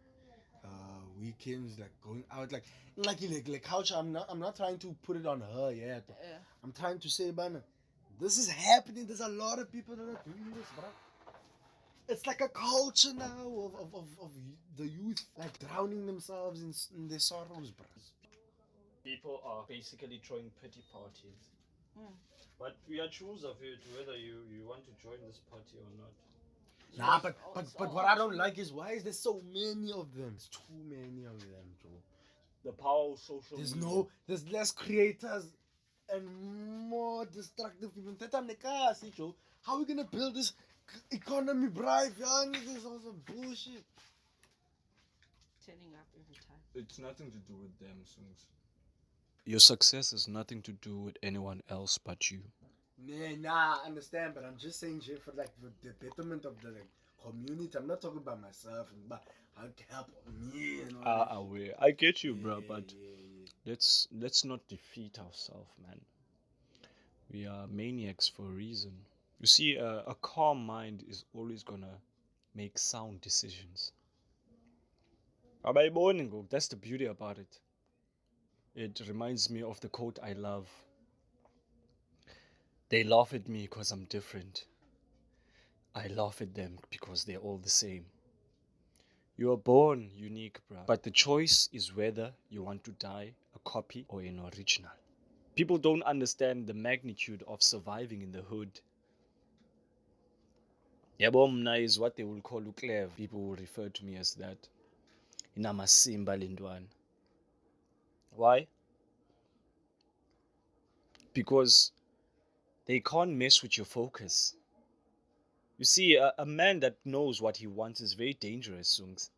S3: weekends, like going out, like couch. I'm not trying to put it on her yet. Yeah. I'm trying to say, man, this is happening. There's a lot of people that are doing this, bro. It's like a culture now of the youth, like drowning themselves in their sorrows, bro.
S1: People are basically throwing pity parties. But we are choose of it whether you want to join this party or not.
S3: Nah, but what I don't like is why is there so many of them? There's too many of them, Joe.
S1: The power of social media.
S3: There's less creators and more destructive people. That time they can't see, Joe. How are we gonna build this economy, bro? If y'all niggas on some bullshit.
S2: Turning up every time.
S1: It's nothing to do with them, Sungs. Your success has nothing to do with anyone else but you.
S3: Nah, I understand, but I'm just saying shit for like the betterment of the like, community. I'm not talking about myself, but how to help me and all that.
S1: I get you, bro, but let's not defeat ourselves, man. We are maniacs for a reason. You see, a calm mind is always gonna make sound decisions. That's the beauty about it. It reminds me of the quote I love. They laugh at me because I'm different. I laugh at them because they're all the same. You are born unique, bro. But the choice is whether you want to die a copy or an original. People don't understand the magnitude of surviving in the hood. Yabo mna is what they will call uklev. People will refer to me as that. NAMASTE lindwana. Why? Because they can't mess with your focus. You see, a man that knows what he wants is very dangerous, Sungs.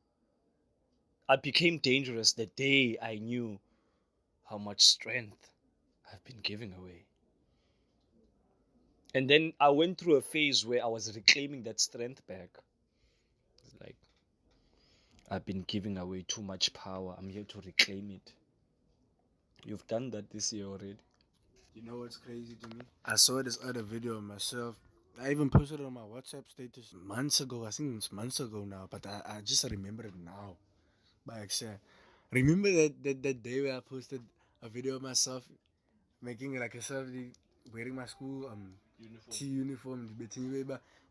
S1: I became dangerous the day I knew how much strength I've been giving away. And then I went through a phase where I was reclaiming that strength back. It's like, I've been giving away too much power. I'm here to reclaim it. You've done that this year already.
S3: You know what's crazy to me? I saw this other video of myself. I even posted it on my WhatsApp status months ago. I think it's months ago now, but I just remember it now. By accident. Remember that day where I posted a video of myself making like a selfie, wearing my school uniform.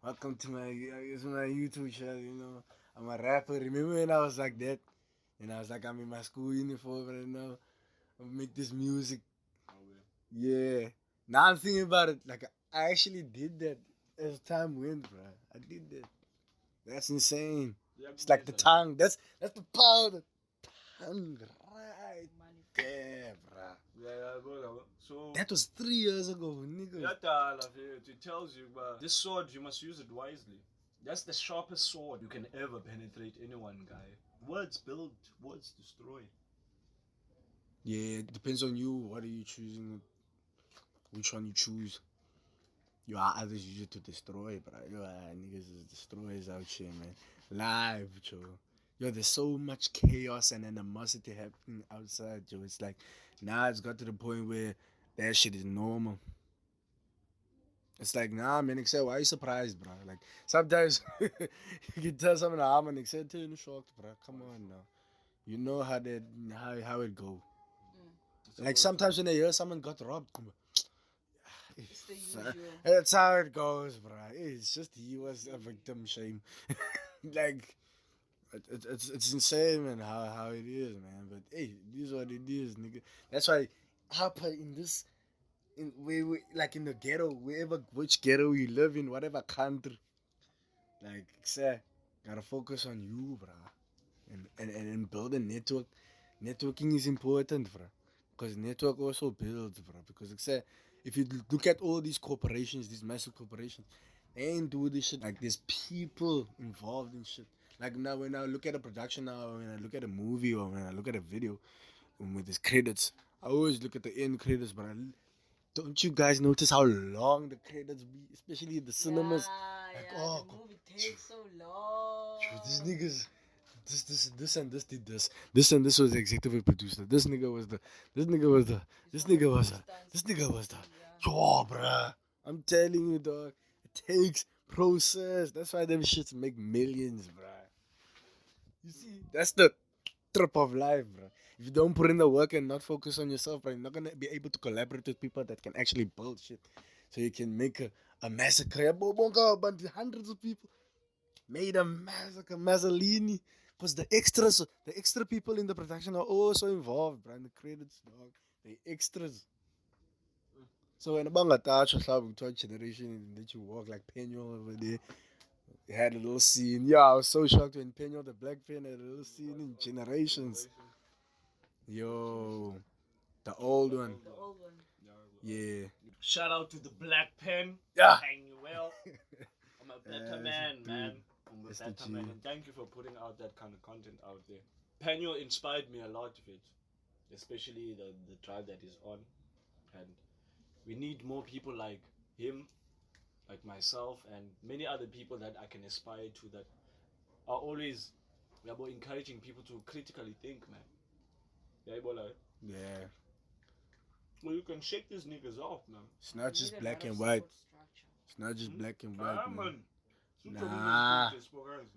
S3: Welcome to my YouTube channel. You know, I'm a rapper. Remember when I was like that? And I was like, I'm in my school uniform right now. I make this music. Yeah. Now I'm thinking about it. Like I actually did that as time went, bro. I did that. That's insane. It's like the tongue. That's the power of the tongue, right there, bro.
S1: So
S3: That was 3 years ago, nigga.
S1: It tells you, this sword, you must use it wisely. That's the sharpest sword you can ever penetrate anyone, guy. Words build, words destroy.
S3: Yeah, it depends on you. What are you choosing? Which one you choose? You are others use it to destroy, bro. You are niggas is destroyers out here, man. Live, Joe. Yo, there's so much chaos and animosity happening outside, Joe. It's like, now it's got to the point where that shit is normal. It's like, nah, man, except why are you surprised, bro? Like, sometimes you can tell someone, ah, man, except you're shocked, bro. Come on now. You know how it go. Like, sometimes when I hear someone got robbed,
S2: It's the usual.
S3: That's how it goes, bro. It's just he was a victim, shame. Like, it's insane, man, how it is, man. But hey, it is what it is, nigga. That's why in this, we like in the ghetto, which ghetto you live in, whatever country, like, say, gotta focus on you, bro, and build a network. Networking is important, bro, because network also builds, bro. Because say, if you look at all these corporations, these massive corporations, they ain't do this shit. Like, there's people involved in shit. Like, now when I look at a production now, when I look at a movie or when I look at a video with these credits, I always look at the end credits, but don't you guys notice how long the credits be, especially the cinemas?
S2: The movie takes so long.
S3: These niggas, this and this did this. This and this was the executive producer. This nigga was the. Yo, bruh. I'm telling you, dog. It takes process. That's why them shits make millions, bruh. You see, that's the trip of life, bruh. If you don't put in the work and not focus on yourself, bruh, you're not gonna be able to collaborate with people that can actually build shit. So you can make a massacre. Hundreds of people made a massacre, Mazzolini. Because the extra people in the production are also involved, bruh. The credits, dog. The extras. So when about touch or something, touch generation, that you walk like Peñol over there. They had a little scene. Yeah, I was so shocked when Peñol, the black pen, had a little scene in Generations. Yo, the old one. Yeah.
S1: Shout out to the Black Pen.
S3: Yeah.
S1: Hang you well. I'm a better man, man. I'm a better man. And thank you for putting out that kind of content out there. Penyo inspired me a lot of it. Especially the drive that he's on. And we need more people like him, like myself, and many other people that I can aspire to that are always about encouraging people to critically think, man.
S3: Yeah.
S1: Well, you can shake these niggas off, man.
S3: It's not just black and white. It's not just black and white, man. Nah.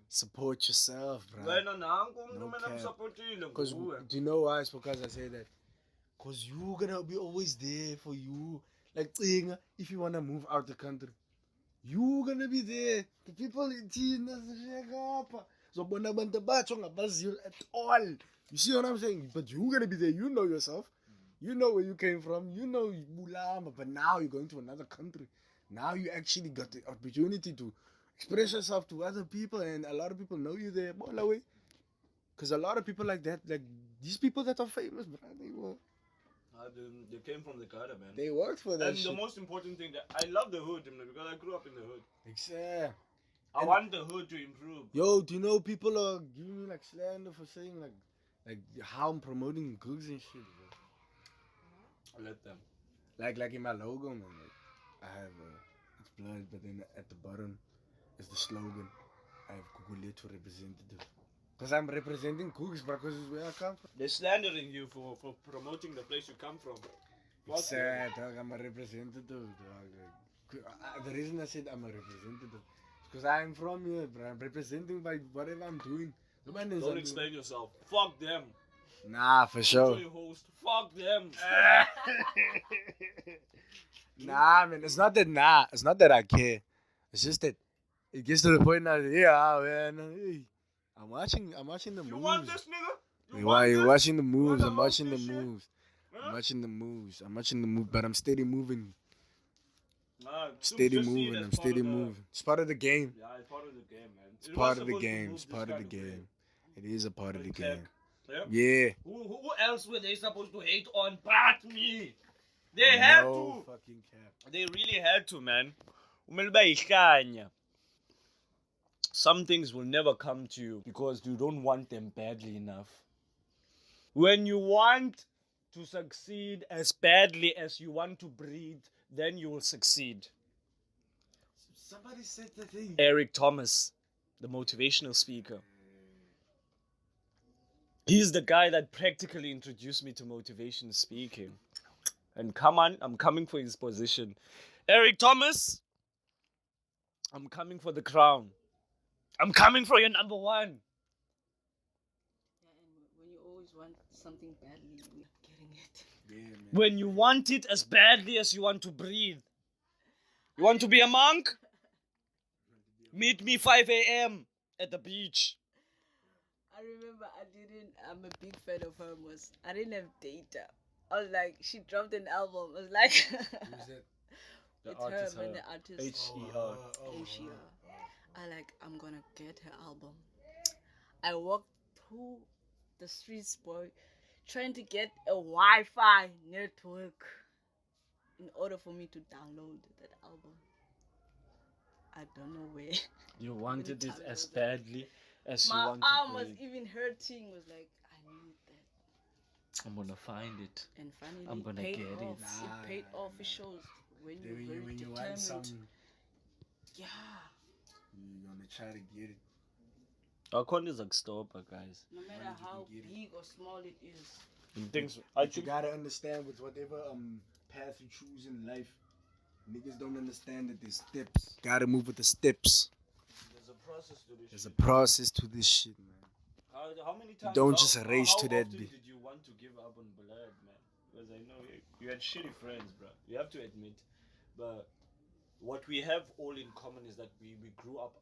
S3: Support yourself, bro. No cap. Because do you know why? It's because I say that. Because you're gonna be always there for you. Like, if you wanna move out the country, you're gonna be there. The people in Tina, so at all. You see what I'm saying? But you're gonna be there. You know yourself. You know where you came from. You know Bulama. But now you're going to another country. Now you actually got the opportunity to express yourself to other people, and a lot of people know you there. Because a lot of people like that, like these people that are famous, bro,
S1: they came from the gutter, man.
S3: They worked for that.
S1: And
S3: shit.
S1: the most important thing, that I love the hood, man, because I grew up in the hood.
S3: Exactly.
S1: I want the hood to improve.
S3: Yo, do you know people are giving me like slander for saying like how I'm promoting goods and shit, bro.
S1: I let them.
S3: Like in my logo, man. Like, I have it's blood, but then at the bottom is the slogan. I have Guguletu representative. Because I'm representing Cooks, bro, because it's where I come from.
S1: They're slandering you for promoting the place you come from.
S3: It's sad, dog. I'm a representative, dog. The reason I said I'm a representative is because I'm from here, bro. I'm representing by whatever I'm doing.
S1: Don't explain yourself. Fuck them.
S3: Nah, for sure.
S1: Host. Fuck them.
S3: Nah, man. It's not that I care. It's just that it gets to the point now. Yeah, man. I'm watching the moves.
S1: You want this, nigga?
S3: You're watching the moves. I'm watching the moves. I'm watching the moves. But I'm steady moving. Steady moving. I'm steady moving. It's part of the game.
S1: Yeah, it's part of the game, man.
S3: It's part of the game. It's part of the game. It is a part of the game.
S1: Yeah. Who else were they supposed to hate on but me? They had to.
S3: Fucking cap.
S1: They really had to, man. Some things will never come to you because you don't want them badly enough. When you want to succeed as badly as you want to breathe, then you will succeed.
S3: Somebody said the thing.
S1: Eric Thomas, the motivational speaker. He's the guy that practically introduced me to motivation speaking. And come on, I'm coming for his position. Eric Thomas, I'm coming for the crown. I'm coming for your number one.
S2: Yeah, and when you always want something badly, you're not getting it.
S3: Yeah, man.
S1: When you want it as badly as you want to breathe. You want to be a monk? Meet me 5 a.m. at the beach.
S2: I remember I'm a big fan of her. I didn't have data. I was like, she dropped an album. I was like,
S3: Who's that?
S2: It's her, man, the artist.
S1: H-E-R.
S2: I'm gonna get her album. I walked through the streets, boy, trying to get a Wi-Fi network in order for me to download that album. I don't know where.
S1: You wanted it as badly as you wanted it.
S2: My arm was even hurting. Was like, I need that.
S1: I'm gonna find it.
S2: And finally,
S1: I'm gonna get it.
S2: It paid off. It shows when you're very determined.
S3: Want something,
S2: yeah.
S3: You're gonna try to get it.
S1: Our content is like stopper, guys.
S2: No matter how big or small it is.
S3: You gotta understand with whatever path you choose in life. Niggas don't understand that there's steps. Gotta move with the steps.
S1: There's a process to this.
S3: There's a process to this shit, man.
S1: How many times?
S3: Don't just race to that
S1: bit. Did you want to give up on blood, man? Because I know you had shitty friends, bro. You have to admit. But what we have all in common is that we grew up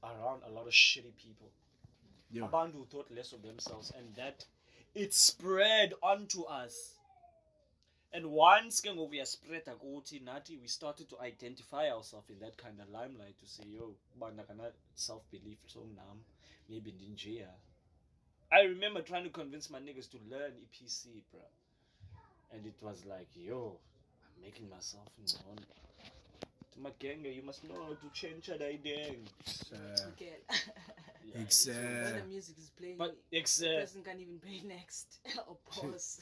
S1: around a lot of shitty people.
S3: Yeah.
S1: Abantu who thought less of themselves, and that it spread onto us. And once we are spread nati, we started to identify ourselves in that kind of limelight to say, yo, self-belief, so maybe ninja. I remember trying to convince my niggas to learn EPC, bro. And it was like, yo, I'm making myself known. To my gang, you must know how to change that idea.
S2: Okay.
S3: Except
S2: When the music is playing,
S1: But
S2: the
S1: except
S2: person can't even pay next or pause.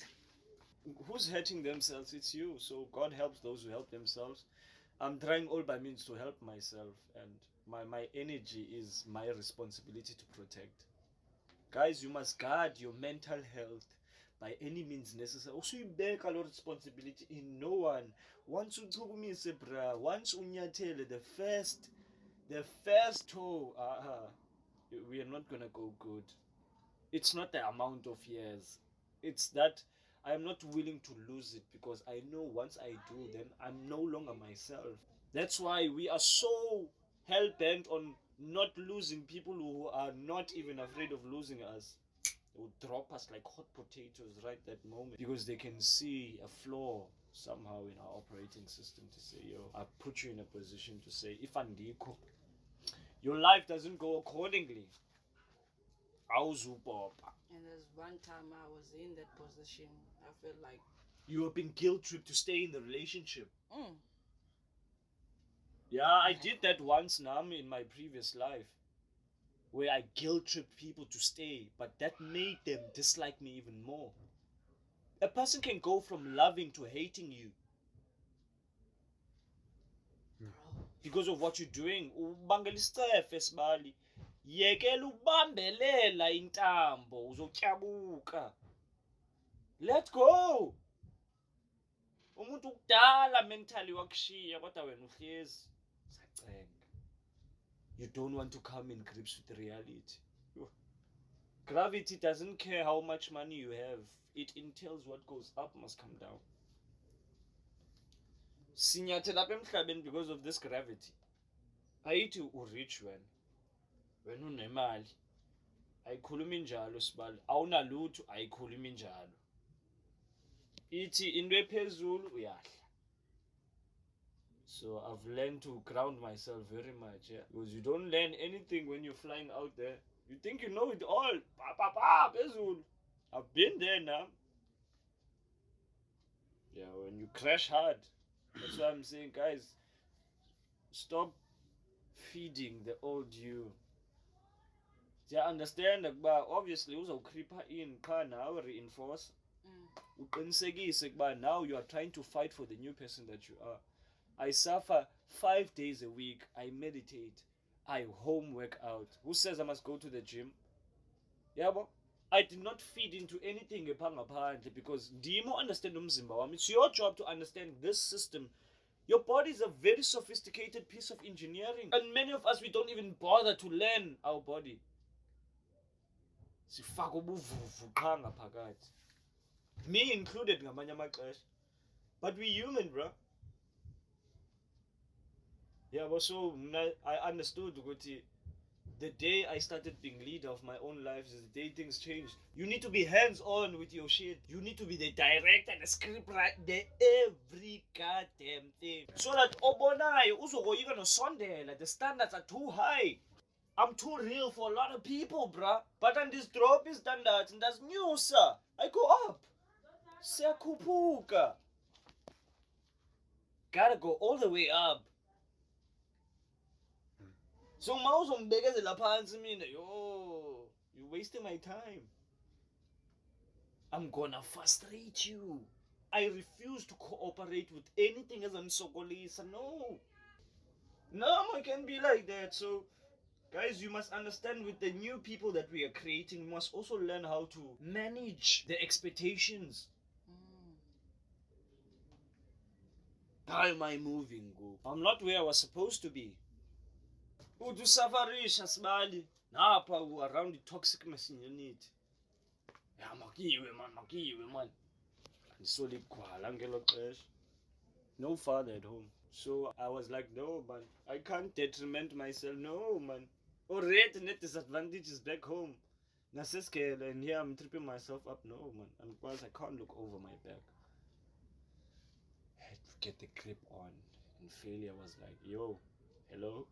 S1: who's hurting themselves? It's you. So God helps those who help themselves. I'm trying all by means to help myself, and my energy is my responsibility to protect. Guys, you must guard your mental health by any means necessary. Also, you bear a lot of responsibility in no one. Once you told me, bra, once unyatele the first toe, we are not gonna go good. It's not the amount of years. It's that I am not willing to lose it, because I know once I do, then I'm no longer myself. That's why we are so hell bent on not losing people who are not even afraid of losing us. They would drop us like hot potatoes right that moment, because they can see a flaw somehow in our operating system to say, yo, I put you in a position to say, if andiko, your life doesn't go accordingly.
S2: And there's one time I was in that position, I felt like
S1: You have been guilt tripped to stay in the relationship.
S2: mm.
S1: Yeah, I did that once, Nam, in my previous life, where I guilt tripped people to stay, but that made them dislike me even more. A person can go from loving to hating you because of what you're doing. Ubangela isicefe sibali. Yekela ukubambelela intambo uzotyabuka. Let go. Umuntu ukudala mentally wakushiya kodwa wena uhlezi. Sacenga. You don't want to come in grips with reality. Gravity doesn't care how much money you have. It entails what goes up must come down. Sinyathela apha emhlabeni because of this gravity. Ayithi u-rich wena unemali, ayikhulumi njalo sibali. Awunalutho, ayikhulumi njalo. Ithi into ephezulu uyahla. So I've learned to ground myself very much, yeah? Because you don't learn anything when you're flying out there. You think you know it all. Phezulu. I've been there now. Yeah, when you crash hard. That's why I'm saying, guys, stop feeding the old you. I understand that, but obviously uzawukhipha in qha nawe reinforce. Uqinisekise ukuba now you are trying to fight for the new person that you are. I suffer 5 days a week. I meditate. I home work out. Who says I must go to the gym? Yeah, but I did not feed into anything ngaphandle, because ndimo understand umzimba wami. It's your job to understand this system. Your body is a very sophisticated piece of engineering, and many of us, we don't even bother to learn our body. Sifaka ubuvuvu qha ngaphakathi, me included ngamanye amaxesha, but we human, bro. Yeah, but so I understood ukuthi the day I started being leader of my own life is the day things changed. You need to be hands-on with your shit. You need to be the director, the scriptwriter, the every goddamn thing. So that obonayo uzokoyika nosondela. The standards are too high. I'm too real for a lot of people, bruh. But on this drop is standards, and that's new, sir. I go up. Siyakhuphuka. Gotta go all the way up. So mawuzongibhekezela phansi mina, yo, you're wasting my time. I'm gonna frustrate you. I refuse to cooperate with anything as angisokolisa. No, I can't be like that. So guys, you must understand, with the new people that we are creating, we must also learn how to manage the expectations. How am I moving? I'm not where I was supposed to be. Udu safarisha sibali napha around the toxic masculinity. Yeah, makiwe man. Andisole igwala ngelo xesha. No father at home. So I was like, no man, I can't detriment myself. No man. Already net disadvantages back home. Naseskele, and here I'm tripping myself up. No man. And because I can't look over my back. I had to get the grip on. And failure was like, yo, hello?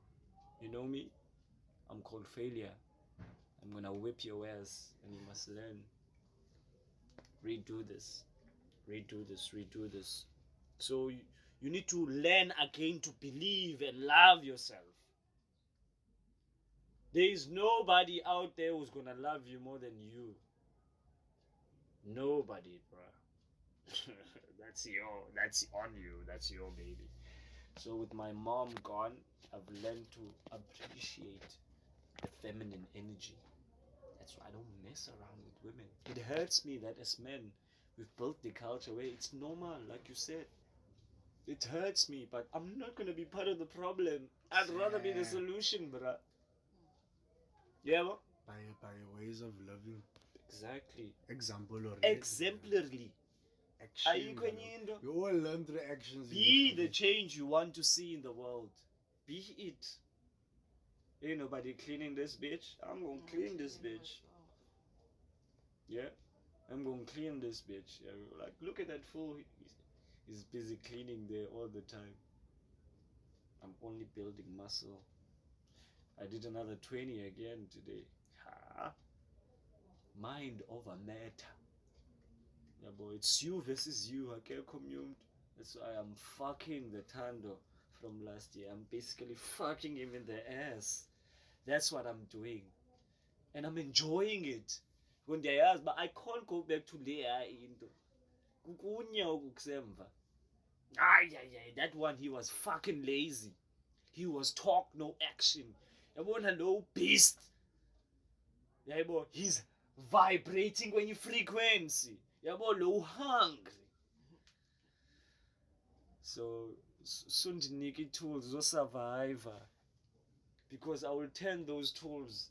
S1: You know me? I'm called failure. I'm gonna whip your ass, and you must learn. Redo this. So you need to learn again to believe and love yourself. There is nobody out there who's gonna love you more than you. Nobody, bruh. That's on you. That's your baby. So with my mom gone, I've learned to appreciate the feminine energy. That's why I don't mess around with women. It hurts me that as men, we've built the culture where it's normal, like you said. It hurts me, but I'm not gonna be part of the problem. I'd rather be the solution, bruh. Yeah, bro?
S3: By ways of loving.
S1: Exactly.
S3: Exemplarly. Action. You all learn through actions.
S1: Be the change you want to see in the world. Be it. Ain't nobody cleaning this bitch. I'm gonna clean this bitch. Yeah? I'm gonna clean this bitch. Yeah, like, look at that fool. He's busy cleaning there all the time. I'm only building muscle. I did another 20 again today. Ha. Mind over matter. Yeah, boy, it's you versus you. I can't commute. That's why I'm fucking the Tando from last year. I'm basically fucking him in the ass. That's what I'm doing. And I'm enjoying it. When they ask, but I can't go back to Leah into. That one, he was fucking lazy. He was talk, no action. I want a low beast. Yeah, boy, he's vibrating when you frequency. Yeah, boy, low hungry. So sundiniki tools zo survivor. Because I will turn those tools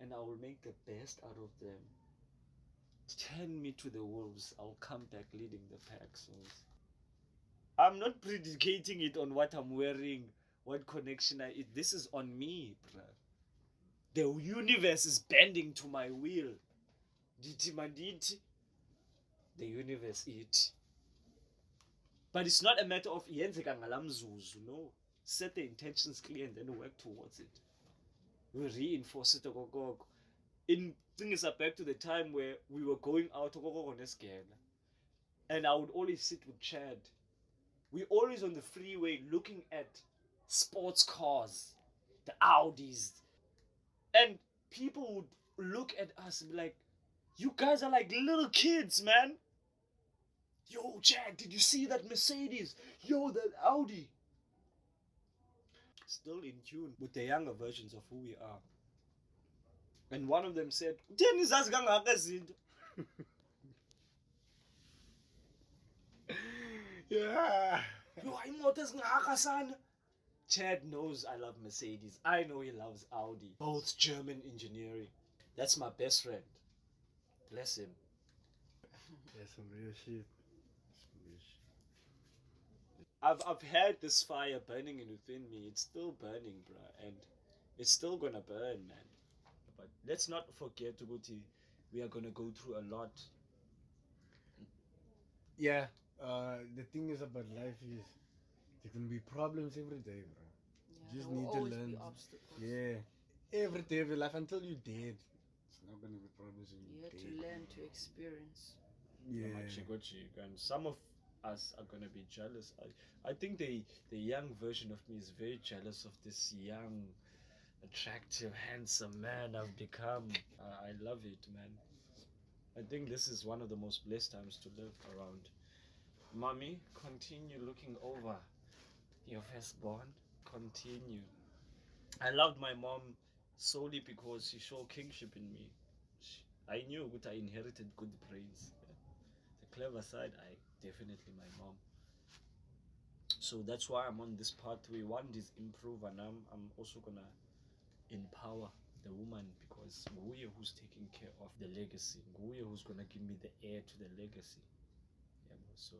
S1: and I will make the best out of them. Turn me to the wolves. I'll come back leading the pack. So I'm not predicating it on what I'm wearing, what connection this is on me, bruh. The universe is bending to my will. Diti manditi. The universe it. But it's not a matter of no. Set the intentions clear and then work towards it. We reinforce it. In things are back to the time where we were going out and I would always sit with Chad. We're always on the freeway looking at sports cars, the Audis. And people would look at us and be like, you guys are like little kids, man. Yo, Chad, did you see that Mercedes? Yo, that Audi. Still in tune with the younger versions of who we are. And one of them said,
S3: Yeah.
S1: Chad knows I love Mercedes. I know he loves Audi. Both German engineering. That's my best friend. Bless him.
S3: That's some real shit.
S1: I've had this fire burning within me. It's still burning, bruh. And it's still gonna burn, man. But let's not forget, Tuguti, we are gonna go through a lot.
S3: Yeah. The thing is about life is there can be problems every day, bro.
S2: Yeah,
S3: You just
S2: there will
S3: need to
S2: always
S3: learn.
S2: be obstacles.
S3: Yeah. Every day of your life until you're dead. It's not gonna be problems when
S2: You
S3: you're
S2: have
S3: dead.
S2: to learn to experience.
S3: Yeah.
S1: And some of us are gonna be jealous. I think the young version of me is very jealous of this young, attractive, handsome man I've become. I love it, man. I think this is one of the most blessed times to live around. Mommy, continue looking over your firstborn. Continue. I loved my mom solely because she showed kingship in me. I knew that I inherited good brains. The clever side, definitely my mom. So that's why I'm on this pathway. One is improve, and I'm also gonna empower the woman because Nguye who's taking care of the legacy. Nguye who's gonna give me the heir to the legacy. Yeah, so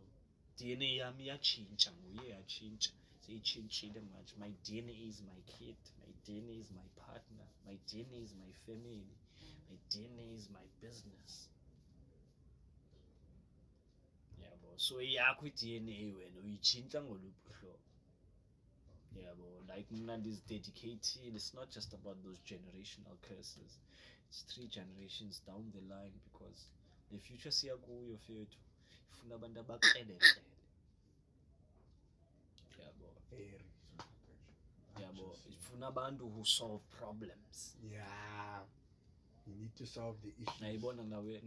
S1: DNA yami yachinja, Nguye yachinja. Seyitshintshile manje. My DNA is my kid. My DNA is my partner. My DNA is my family. My DNA is my business. Yabo. So iyakho i-DNA wena uyitshintsha ngoluphi uhlobo. Yabo. Like mna is dedicated. It's not just about those generational curses. It's 3 generations down the line because the future siya kuyo fethu. Ifuna abantu abakrelekrele.
S3: very social pressure.
S1: Yeah, but ifuna abantu who solve problems.
S3: Yeah. You need to solve the issues.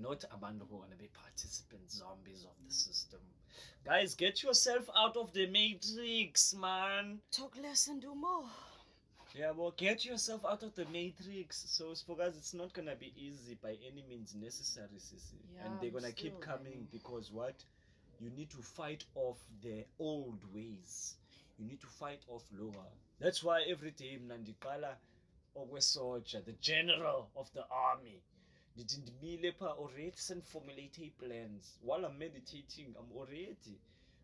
S1: Not abantu who want to be participant zombies of the system. Guys, get yourself out of the matrix, man.
S2: Talk less and do more.
S1: Yeah, well, get yourself out of the matrix. So, Siphokazi, it's not gonna be easy by any means necessary, Sissy.
S2: Yeah,
S1: and they're gonna keep coming because what? You need to fight off the old ways. You need to fight off lower. That's why every day Mnandikala Soldier, the general of the army, didn't already and formulate plans. While I'm meditating, I'm already.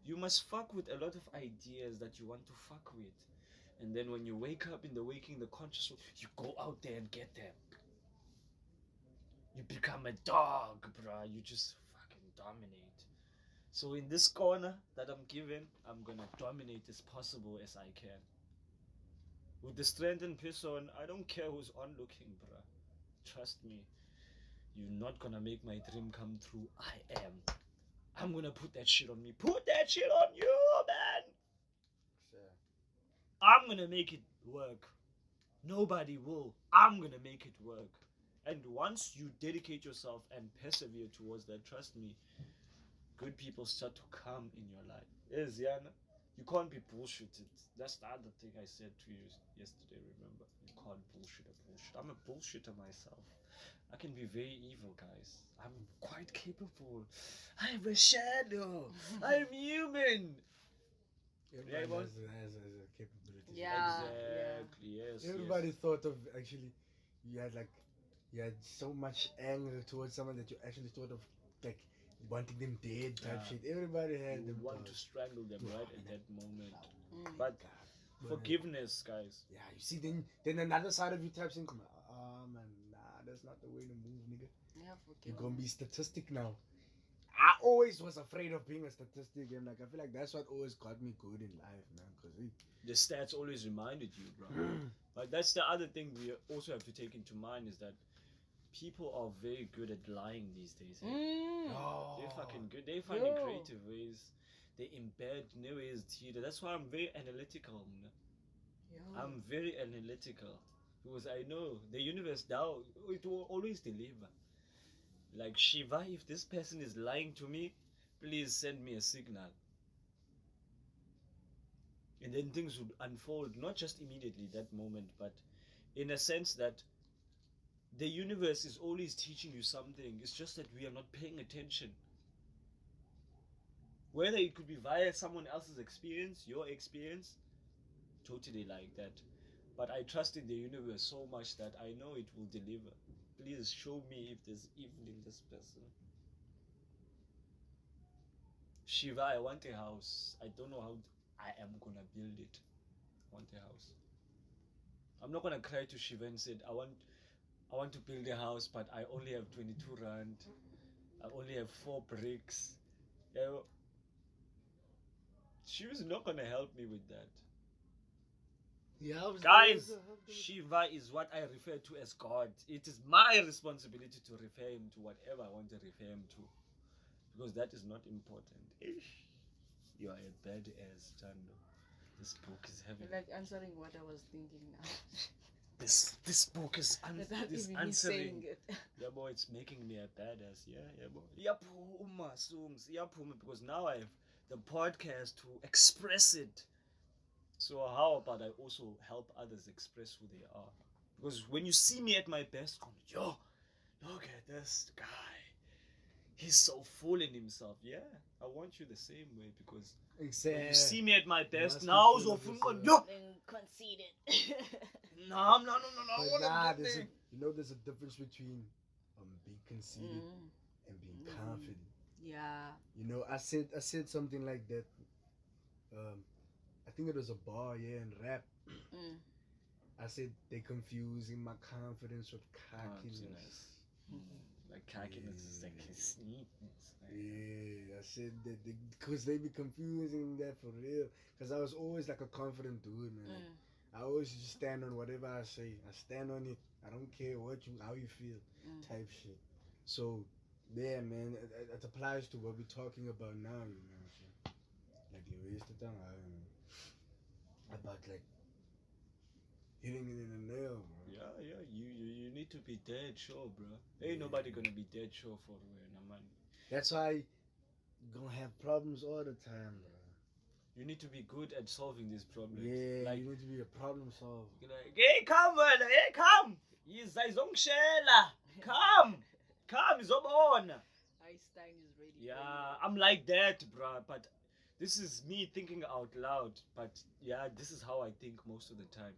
S1: You must fuck with a lot of ideas that you want to fuck with. And then when you wake up in the waking the conscious, you go out there and get them. You become a dog, bruh. You just fucking dominate. So in this corner that I'm given, I'm gonna dominate as possible as I can. With the strength and person, I don't care who's onlooking, bruh. Trust me. You're not gonna make my dream come true. I am. I'm gonna put that shit on me. Put that shit on you, man! I'm gonna make it work. Nobody will. I'm gonna make it work. And once you dedicate yourself and persevere towards that, trust me, good people start to come in your life. Yes, Yana. You can't be bullshitted. That's the other thing I said to you yesterday, remember? You can't bullshit a bullshit. I'm a bullshitter myself. I can be very evil, guys. I'm quite capable. I'm a shadow. I'm human.
S3: Everybody has a capability.
S2: Yeah.
S1: Exactly, yes.
S3: Everybody thought of actually, you had so much anger towards someone that you actually thought of like wanting them dead type shit. Everybody had
S1: you
S3: them.
S1: Want to strangle them right at that moment. But forgiveness, guys.
S3: Yeah, you see, then another side of you taps in. Man, nah, that's not the way to move, nigga.
S2: Yeah,
S3: you're gonna be statistic now. I always was afraid of being a statistic, and like I feel like that's what always got me good in life, man. Cause
S1: the stats always reminded you, bro. But that's the other thing we also have to take into mind is that people are very good at lying these days. They're fucking good. They're finding creative ways. They embed new ways to That's why I'm very analytical. I'm very analytical because I know the universe now it will always deliver. Like Shiva, if this person is lying to me, please send me a signal. And then things would unfold, not just immediately that moment, but in a sense that the universe is always teaching you something. It's just that we are not paying attention. Whether it could be via someone else's experience, your experience, totally like that. But I trust in the universe so much that I know it will deliver. Please show me if there's evil in this person. Shiva, I want a house. I don't know how I am gonna build it. I want a house. I'm not gonna cry to Shiva and say, I want to build a house, but I only have 22 rand. I only have 4 bricks. Shiva's not gonna help me with that.
S3: Yeah,
S1: guys, Shiva is what I refer to as God. It is my responsibility to refer him to whatever I want to refer him to, because that is not important. You are a badass, Tando. This book is heavy.
S2: You're like answering what I was thinking now.
S1: This book is answering.
S2: It.
S1: Yeah, boy, it's making me a badass. Yeah, boy. Yapuma songs. Yapuma, because now I have the podcast to express it. So how about I also help others express who they are? Because when you see me at my best, yo, look at this guy. He's so full in himself. Yeah, I want you the same way, because when you see me at my best, now so
S2: conceited.
S1: No.
S3: There's a difference between being conceited and being confident.
S2: Yeah.
S3: I said something like that. I think it was a bar, in rap. I said they confusing my confidence with cockiness.
S1: Like cockiness is like sneakiness.
S3: Yeah, I said that because they be confusing that for real. Because I was always like a confident dude, man. I always just stand on whatever I say. I stand on it. I don't care how you feel, type shit. So, yeah, man, it applies to what we're talking about now, Like the waste of time. about like hitting it in the nail, bro.
S1: Yeah. You need to be dead sure, bro. Ain't nobody gonna be dead sure for you, man.
S3: That's why you're gonna have problems all the time, bro.
S1: You need to be good at solving these problems.
S3: Yeah,
S1: like
S3: you need to be a problem solver.
S1: like, hey, come, man, hey, come. Izongishela. Come, izobona.
S2: Einstein is ready.
S1: Yeah, I'm like that, bruh. But this is me thinking out loud. But yeah, this is how I think most of the time.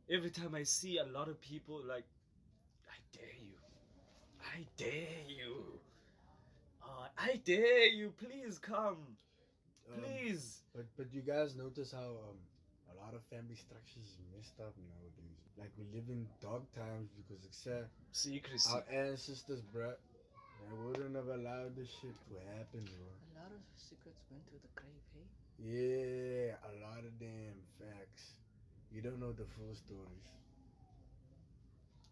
S1: Every time I see a lot of people, like, I dare you. I dare you. I dare you. Please come. Please.
S3: But you guys notice how a lot of family structures is messed up nowadays. Like we live in dark times because except
S1: Secrecy.
S3: our ancestors, bruh, they wouldn't have allowed this shit to happen, bro.
S2: A lot of secrets went to the grave, hey?
S3: Yeah, a lot of damn facts. You don't know the full stories.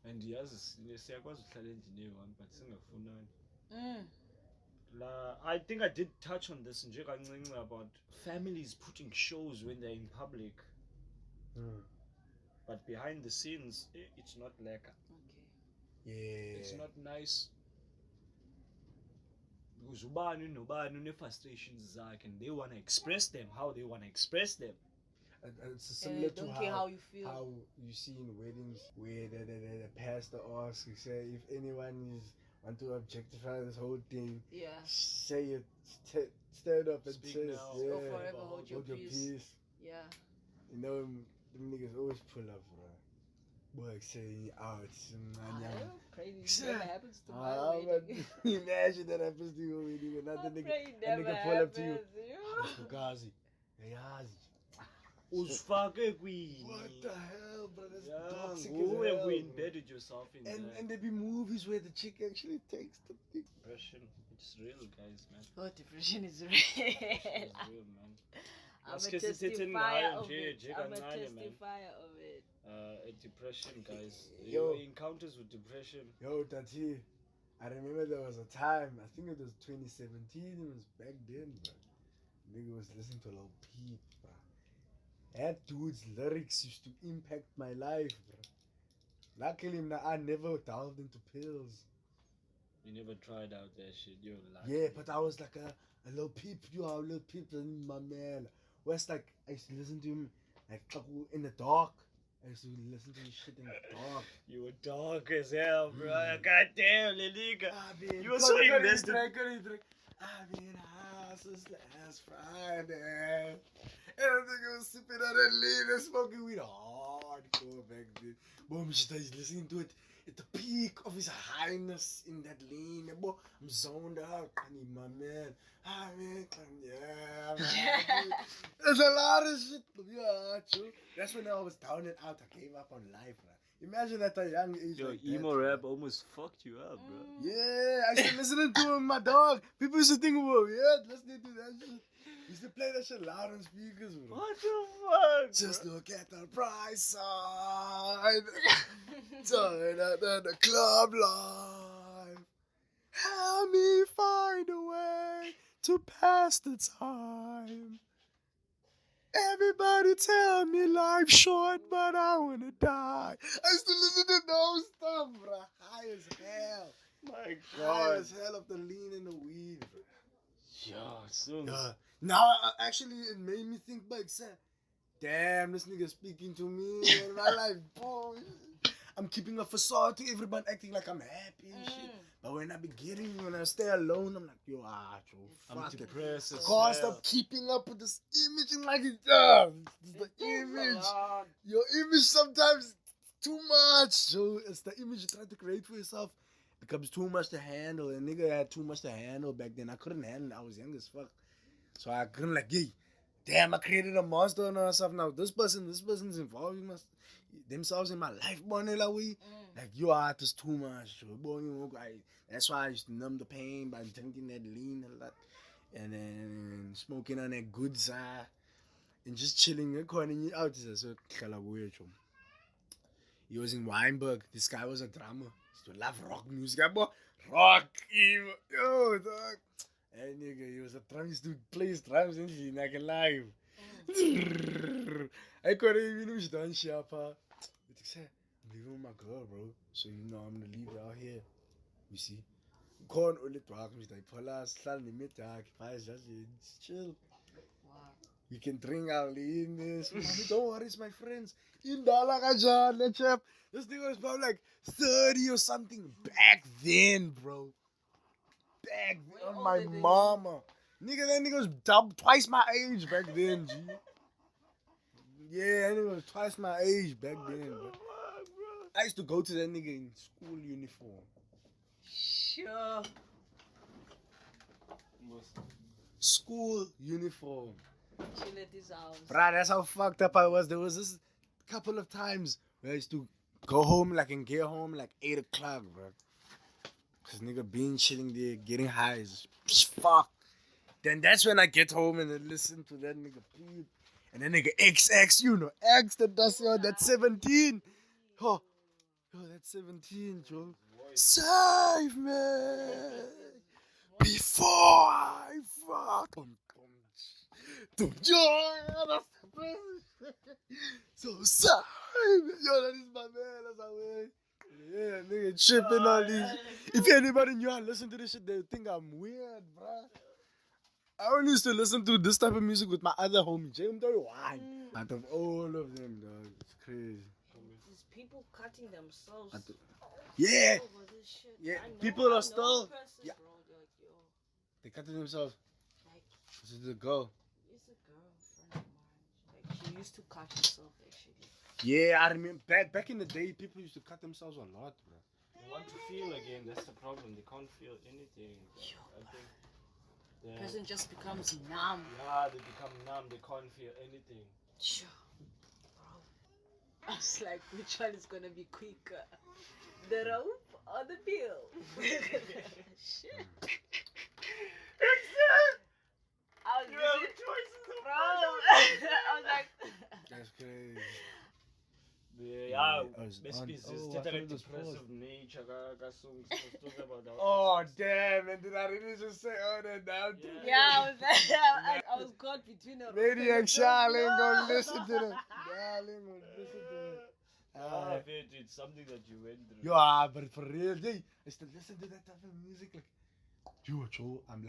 S1: And yazi siyakwazi ukuhlala endlini eyi-one but singafunani. I think I did touch on this nje kancinci about families putting shows when they're in public. But behind the scenes, it's not lekker.
S2: Okay.
S3: Yeah.
S1: It's not nice. Because ubani nobani une-frustrations zakhe and they want to express them how they want to express them.
S3: It's similar to
S2: don't care how you feel.
S3: How you see in weddings where the pastor asks, you say, if anyone want to objectify this whole thing,
S2: Yeah.
S3: say it, stand up and
S1: Speak
S3: say it.
S1: now.
S3: Yeah.
S2: Or forever hold your peace. Yeah.
S3: You know, them niggas always pull up, bro. Boy, say, oh, it's
S2: Crazy.
S3: Yeah.
S2: Never happens to my wedding.
S3: Imagine that happens to your wedding and another nigga pull up to you. Siphokazi. Yazi.
S1: Uzifake kwini.
S3: What the hell, bro? That's
S1: Yeah,
S3: toxic as
S1: nguwe
S3: hell,
S1: who
S3: bro.
S1: embedded yourself in
S3: And there be movies where the chick actually takes the dick.
S1: depression. It's real, guys, man.
S2: Oh, depression is real.
S1: It's real, man.
S2: I'm a
S1: Aske sithethe
S2: testifier
S1: ngayo
S2: of
S1: nje-
S2: it.
S1: nje
S2: I'm a
S1: kancane, man.
S2: testifier of it.
S1: Depression, guys.
S3: Yo.
S1: Your encounters with depression.
S3: Yo, Tati, I remember there was a time, I think it was 2017, it was back then, bro. Nigga was listening to Lil Peep, bro. That dude's lyrics used to impact my life, bro. Luckily, I never delved into pills.
S1: You never tried out that shit. You're lucky.
S3: Yeah, but I was like a Lil Peep, Lil Peep, my man. West, like, I used to listen to him, like, in the dark. I used to listen to his shit in the dark.
S1: You were dark as hell, bro. God damn, Leliga. You were
S3: Go,
S1: so
S3: go,
S1: invested.
S3: drink. I've been high since last Friday. And I think I was sipping on that lean and smoking weed hardcore back then. Boom, he's listening to it at the peak of his highness in that lean. Boy, I'm zoned out. I need my man. I mean, yeah, man. There's a lot of shit. Yeah, true. That's when I was down and out. I gave up on life, man. Imagine at a young age.
S1: Your
S3: like
S1: emo
S3: that,
S1: rap almost fucked you up, bro.
S3: Yeah, I used to listen to him, my dog. People used to think we were weird listening to that shit. Used to play that shit loud on speakers, bro.
S1: What the fuck?
S3: Just look at the price side. Turn out the club life. Help me find a way to pass the time. Everybody tell me life's short, but I wanna die. I used to listen to those stuff, bro. High as hell.
S1: My
S3: High
S1: God.
S3: as hell of the lean and the weed, bro.
S1: Yo, soon.
S3: Now, actually, it made me think back, sir. Damn, this nigga speaking to me in my life, boy. I'm keeping a facade to everyone, acting like I'm happy and shit. But when I stay alone, I'm like, yo,
S1: I'm
S3: fuck it.
S1: depressed as
S3: Can't
S1: hell.
S3: stop keeping up with this image and like it's the image. Your image sometimes too much. So it's the image you try to create for yourself. Becomes too much to handle. And nigga had too much to handle back then. I couldn't handle it. I was young as fuck. So I couldn't like, hey, damn, I created a monster on myself now. This person's involving themselves in my life, money like we. Like your art is too much. That's why I used to numb the pain by drinking that lean a lot. And then smoking on that good side. And just chilling calling out. So he was in Weinberg. This guy was a drummer. He used to love rock music. Rock evil. Yo, dog. Hey nigga, he was a drummer. He used to play his drums and shit like live. I couldn't even use done sharper. But I said, I'm leaving with my girl, bro. So you know I'm gonna leave her out here. You see? Corn only talk me like Polas, Slan me talk, just chill. We can drink our in this. Don't worry, it's my friends. In Dalagajan, let's chap. This thing was probably like 30 or something back then, bro. Back then on my mama. Nigga, that nigga was twice my age back then, G. Yeah, that nigga was twice my age back then, bro. I used to go to that nigga in school uniform.
S2: Sure.
S3: School uniform.
S2: Chill at his house.
S3: Bruh, that's how fucked up I was. There was this couple of times where I used to go home and get home like 8 o'clock, bro. Cause nigga been chilling there, getting high as fuck. Then that's when I get home and then listen to that nigga beat. And then nigga XX, you know, X that does that's 17. Oh, that's 17, Joe. Save me before I fuck. So sorry, yo, that is my man. That's our way. Yeah, nigga tripping on these. If anybody knew I listen to this shit, they would think I'm weird, bruh. I only used to listen to this type of music with my other homie, James. Why? Out of all of them, dog, it's crazy.
S2: These people cutting themselves.
S3: Yeah,
S2: Over this shit.
S3: yeah.
S2: I know,
S3: People
S2: I
S3: are still.
S2: know a person,
S3: Yeah.
S2: bro, like, yo,
S3: They cutting themselves.
S2: like,
S3: This is the girl.
S2: it's a girl friend of mine. Like, she used to cut herself, actually.
S3: Yeah, I remember back in the day, people used to cut themselves a lot, bro.
S1: They want to feel again. That's the problem. They can't feel anything.
S2: Yo,
S1: I think.
S2: the person just becomes numb.
S1: Yeah, they become numb. They can't feel anything.
S2: Sure. Bro. I was like, which one is gonna be quicker? The rope or the pill? Shit. I was bro. I was like,
S3: That's crazy.
S1: Yeah,
S3: was
S1: best
S3: on-
S1: business.
S3: oh, I
S1: Just
S3: thought
S1: like
S3: it was
S1: depressive nature. Talking about that.
S3: Oh damn! And did I really just say oh that now?
S2: yeah, I was like, I was caught between a rope and a
S3: Maniac,
S2: pill.
S3: Charlie
S2: No.
S3: gonna listen to that. Charlie gonna listen to that.
S1: Ah, it's something that you went through.
S3: Yeah, but for real, I used to listen to that type of music like, yo, Joe, I'm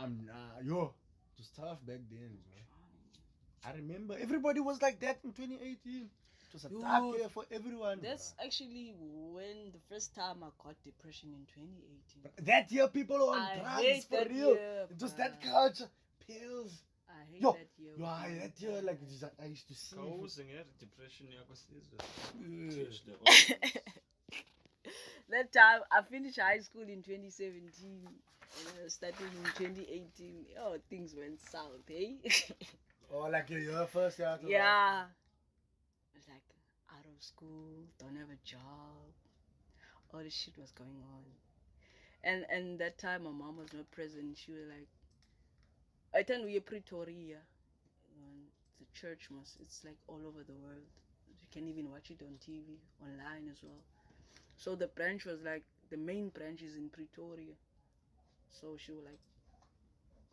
S3: I'm yo, it was tough back then, bro. I remember everybody was like that in 2018. It was a tough year for everyone.
S2: That's
S3: bro.
S2: actually when the first time I got depression in 2018.
S3: But that year, people were on
S2: I
S3: drugs
S2: hate
S3: for
S2: that
S3: real.
S2: year,
S3: It was
S2: bruh.
S3: that culture, pills.
S2: I hate
S3: Yo,
S2: that year.
S3: yo, that year, like I used to see.
S1: Causing it, depression,
S2: That time I finished high school in 2017 and I started in 2018. Oh, things went south, eh?
S3: Oh, like your first year.
S2: Yeah. It's like out of school, don't have a job. All this shit was going on. And that time my mom was not present. She was like, I think we're Pretoria. The church it's like all over the world. You can even watch it on TV, online as well. So the branch was like, the main branch is in Pretoria. So she would like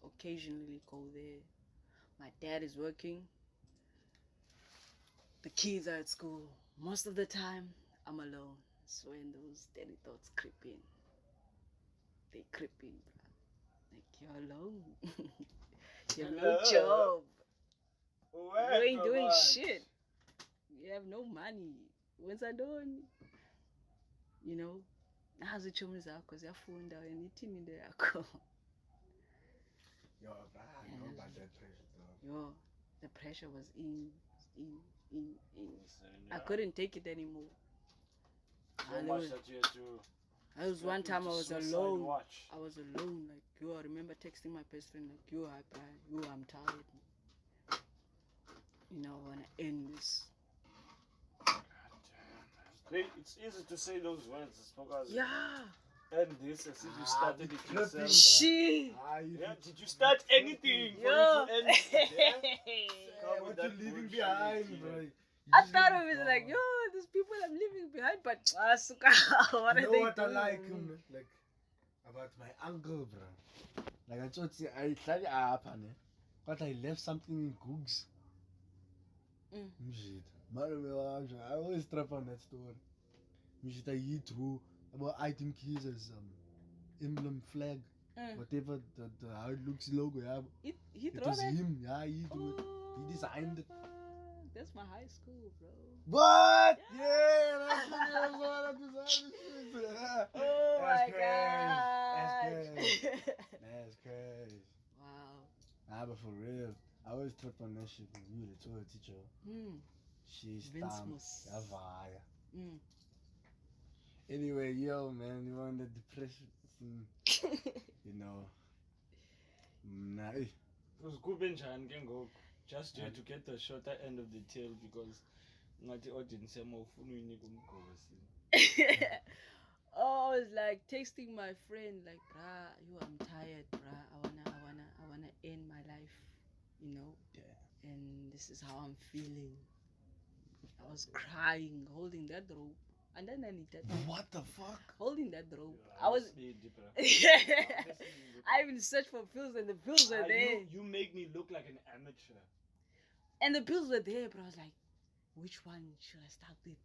S2: occasionally go there. My dad is working. The kids are at school. Most of the time, I'm alone. So when those daddy thoughts creep in, they creep in. Like, you're alone. You have no job. You ain't doing shit. You have no money. When's I done? You know, nazi chomi zakho ziyafunda wena ithini le yakho.
S3: Yo, I know about that pressure, dog.
S2: Yo, the pressure was in. I couldn't take it anymore.
S1: So much that you had to.
S2: There was one time I was
S1: suicide
S2: alone.
S1: watch.
S2: I was alone. Like, yo, I remember texting my best friend, like, yo, I'm tired. You know, I want to end this.
S1: It's easy to say those words, Siphokazi.
S2: Yeah.
S1: And this as if you started it yourself.
S2: Shit.
S1: Yeah, did you start anything for
S2: Yo.
S1: you to end it?
S3: Yeah, what you leaving behind, bro?
S2: I thought of it like, yo, there's people I'm leaving behind, but what
S3: You
S2: are
S3: know
S2: they
S3: what
S2: doing?
S3: I like, like about my uncle, bro. Like I told you, I study up, But I left something in Googs. Shit. I always trap on that story. Shit, I hit through about item keys as emblem flag. Whatever the how it looks logo, yeah.
S2: He
S3: It
S2: throw
S3: was
S2: that?
S3: him, yeah, he do it. He designed it.
S2: That's my high school, bro.
S3: What? Yeah, that's what designed it. Yeah.
S2: Oh my
S3: That's
S2: god.
S3: crazy. That's crazy.
S2: Wow.
S3: Nah, but for real, I always trip on that shit when you the tour teacher. She's
S2: Vinsmus.
S3: Anyway, yo, man, you want the depression thing, you know. Nah,
S1: It was good benjani ke ngoku. Just to get the shorter end of the tail because ngathi audience yami ufuna uyinika umgosi.
S2: Oh, I was like texting my friend, like, bruh, I'm tired, bruh. I wanna end my life, you know.
S3: Yeah.
S2: And this is how I'm feeling. I was crying, holding that rope, and then I needed.
S3: What the fuck?
S2: Holding that rope, I was. I even searched for pills, and the pills were there.
S1: You make me look like an amateur.
S2: And the pills were there, but I was like, which one should I start with?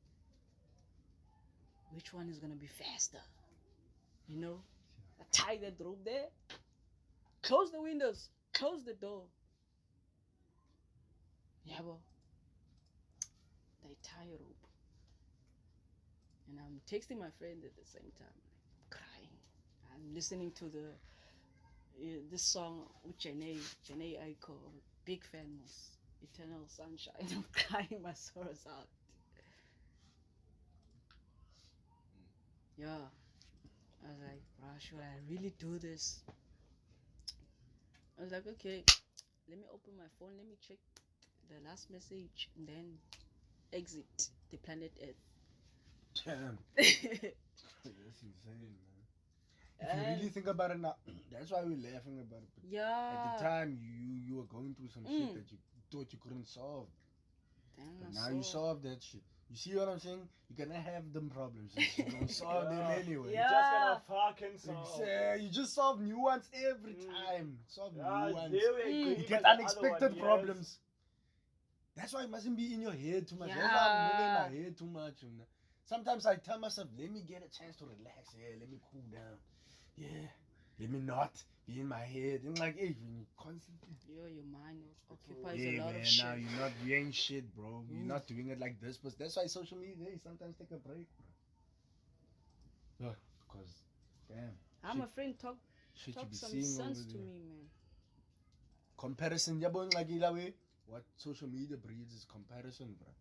S2: Which one is gonna be faster? You know? I tie that rope there, close the windows, close the door. Yeah, bro. They tie a rope. And I'm texting my friend at the same time, like, crying. I'm listening to this song with Janae Aiko, big fan of Eternal Sunshine. I'm crying my sorrows out. Yeah. I was like, bruh, should I really do this? I was like, okay, let me open my phone, let me check the last message, and then exit the planet Earth.
S3: Damn. That's insane, man. If you really think about it now, that's why we're laughing about it. But
S2: yeah.
S3: at the time, you were going through some shit that you thought you couldn't solve.
S2: Damn,
S3: but now you solved that shit. You see what I'm saying? You're gonna have them problems. You're gonna solve them anyway.
S2: Yeah.
S1: You're just gonna fucking solve.
S3: You just solve new ones every time. Solve new ones.
S1: You
S3: get unexpected problems. That's why it mustn't be in your head too much.
S2: Yeah.
S3: That's why I'm never in my head too much. Sometimes I tell myself, let me get a chance to relax. Yeah, let me cool down. Yeah, let me not be in my head. And like, hey, when you constantly.
S2: Your mind occupies a lot of shit.
S3: Now you ain't shit, bro. You're not doing it like this. But that's why social media, sometimes take a break, bro. Yeah, because, damn.
S2: I'm a friend, talk some sense to me, man.
S3: Comparison, yeah, boy, like that way. What social media breeds is comparison, bro.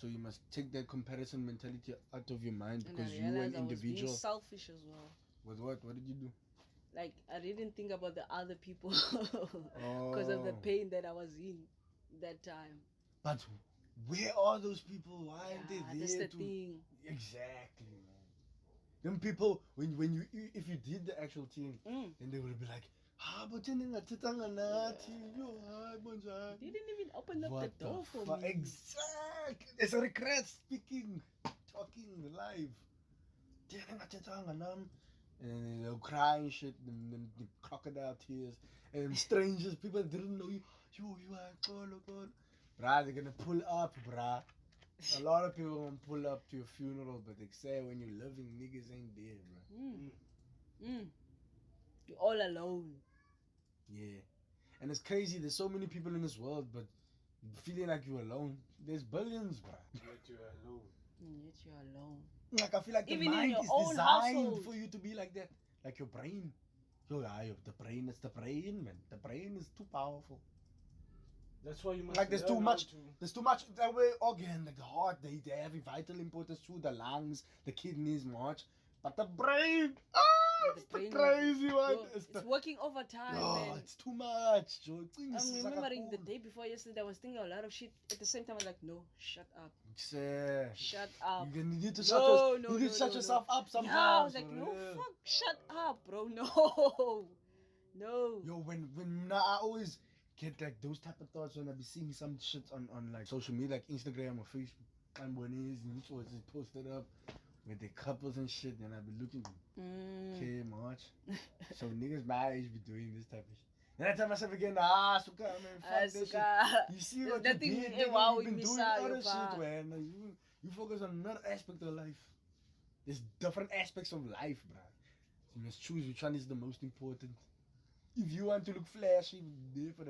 S3: So you must take that comparison mentality out of your mind because you're an individual.
S2: I was being selfish as well.
S3: With what? What did you do?
S2: Like, I didn't think about the other people because of the pain that I was in that time.
S3: But where are those people? Why aren't they there?
S2: That's the thing.
S3: Exactly, man. Them people, when you if you did the actual thing, then they would be like, but you didn't
S2: even open up the door for me.
S3: Exactly. It's a regret speaking, talking live. And they'll cry and shit, and the crocodile tears, and strangers, people that didn't know you, you are God. Bruh, they're gonna pull up, bruh. A lot of people gonna pull up to your funeral, but they say when you're living, niggas ain't there, bruh.
S2: You're all alone.
S3: Yeah. And it's crazy, there's so many people in this world, but feeling like you're alone. There's billions, bruh.
S1: Yet you're alone.
S2: Yet you're alone.
S3: Like, I feel like
S2: even
S3: the mind is designed
S2: household.
S3: for you to be like that. Like your brain. The brain is the brain, man. The brain is too powerful.
S1: That's why you must
S3: like there's too much that way organ, like the heart, they have a vital importance too, the lungs, the kidneys much. But the brain, it's the crazy one.
S2: It's working overtime, man.
S3: It's too much, Joe.
S2: I'm remembering the day before yesterday, I was thinking a lot of shit. At the same time, I was like, no, shut up. Shut up.
S3: You need to shut yourself up sometimes.
S2: Yeah, I was like, no, fuck, shut up, bro. No.
S3: Yo, when I always get like those type of thoughts when I be seeing some shit on like social media, like Instagram or Facebook, and when it was posted up with the couples and shit, and I be looking, okay, much. So niggas my age be doing this type of shit. And I tell myself again, Suka, man, fuck this shit. You see what you did, nigga, you've been doing other shit, man. You focus on another aspect of life. There's different aspects of life, bro. So you must choose which one is the most important. If you want to look flashy, there for